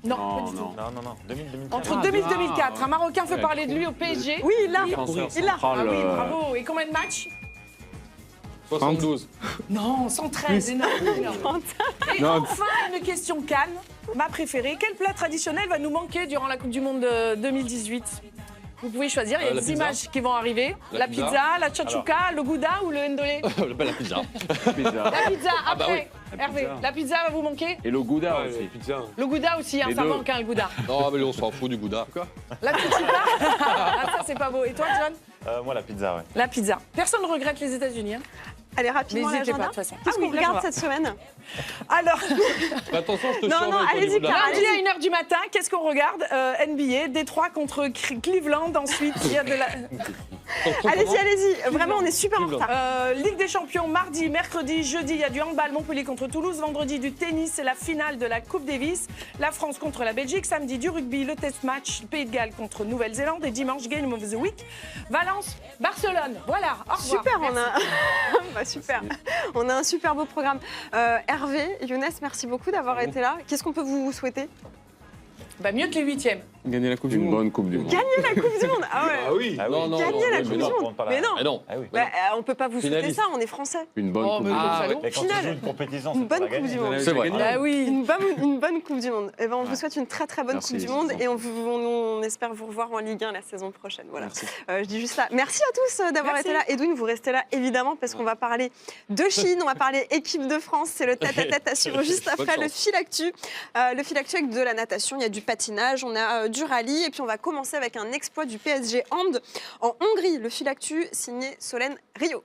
Non, pas du tout. non. Non, non, non. 2000, 2015. Entre 2000 et 2004, un Marocain fait parler de lui au PSG. Oui, il l'a. Défenseur Il l'a. central, Ah oui, bravo. Et combien de matchs? 72. Non, 113, énorme. Et enfin, une question Cannes, ma préférée. Quel plat traditionnel va nous manquer durant la Coupe du Monde 2018? Vous pouvez choisir, il y a La des pizza. images qui vont arriver. La pizza, la tchatchouka, le gouda ou le ndolé? La pizza. Pizza. La pizza, Ah bah après. oui. Hervé, la pizza va vous manquer? Et le Gouda Ouais, aussi. la pizza. Le gouda aussi, hein, Les ça deux. manque, hein, le gouda. Non, mais on s'en fout du Gouda. Quoi? La tchatchouka? Ah, ça, c'est pas beau. Et toi, John? Moi, la pizza, ouais. La pizza. Personne ne regrette les États-Unis. Hein. Allez, rapidement, N'hésitez pas, l'agenda. de toute façon. Qu'est-ce Ah oui, qu'on regarde l'agenda. cette semaine? Alors, Mais attention, je te Non, surveille non, au allez-y, niveau de la- Clara. lundi à 1h du matin, qu'est-ce qu'on regarde? NBA, Détroit contre Cleveland. Ensuite, il y a de la. Allez-y, allez-y. Vraiment, on est super en retard. Ligue des Champions, mardi, mercredi, jeudi, il y a du handball, Montpellier contre Toulouse. Vendredi, du tennis, c'est la finale de la Coupe Davis. La France contre la Belgique. Samedi, du rugby, le test match, Pays de Galles contre Nouvelle-Zélande. Et dimanche, Game of the Week, Valence, Barcelone. Voilà, au revoir. Super, on Merci. a... Bah, super. On a un super beau programme. Hervé, Younes, merci beaucoup d'avoir été là. Qu'est-ce qu'on peut vous souhaiter? Bah, mieux que les 8e. Gagner la Coupe du Une Monde. bonne Coupe du Monde. Gagner la Coupe du Monde. Ah ouais. Ah oui. Ah oui. Non, non, Gagner non, la mais Coupe du non. Monde. Mais non. Mais non. Ah oui. Bah, on peut pas vous souhaiter Finaliste. ça, on est français. Une bonne Oh, Coupe mais du le Monde. salaud. Mais quand Finale. tu joues une compétition, Une c'est pour bonne la Coupe gagner. du Monde. C'est vrai. Bah oui. Une bonne Coupe du Monde. Et ben, on vous souhaite une très très bonne Merci, Coupe du Monde Sylvain. et on espère vous revoir en Ligue 1 la saison prochaine. Voilà. Merci. Je dis juste ça. Merci à tous d'avoir Merci. été là. Edwin, vous restez là évidemment parce qu'on va parler de Chine, on va parler équipe de France. C'est le tête-à-tête à suivre juste Bonne après le chance. fil actu. Le fil actu avec de la natation, il y a du patinage, on a du rallye et puis on va commencer avec un exploit du PSG Hand en Hongrie. Le fil actu signé Solène Rio.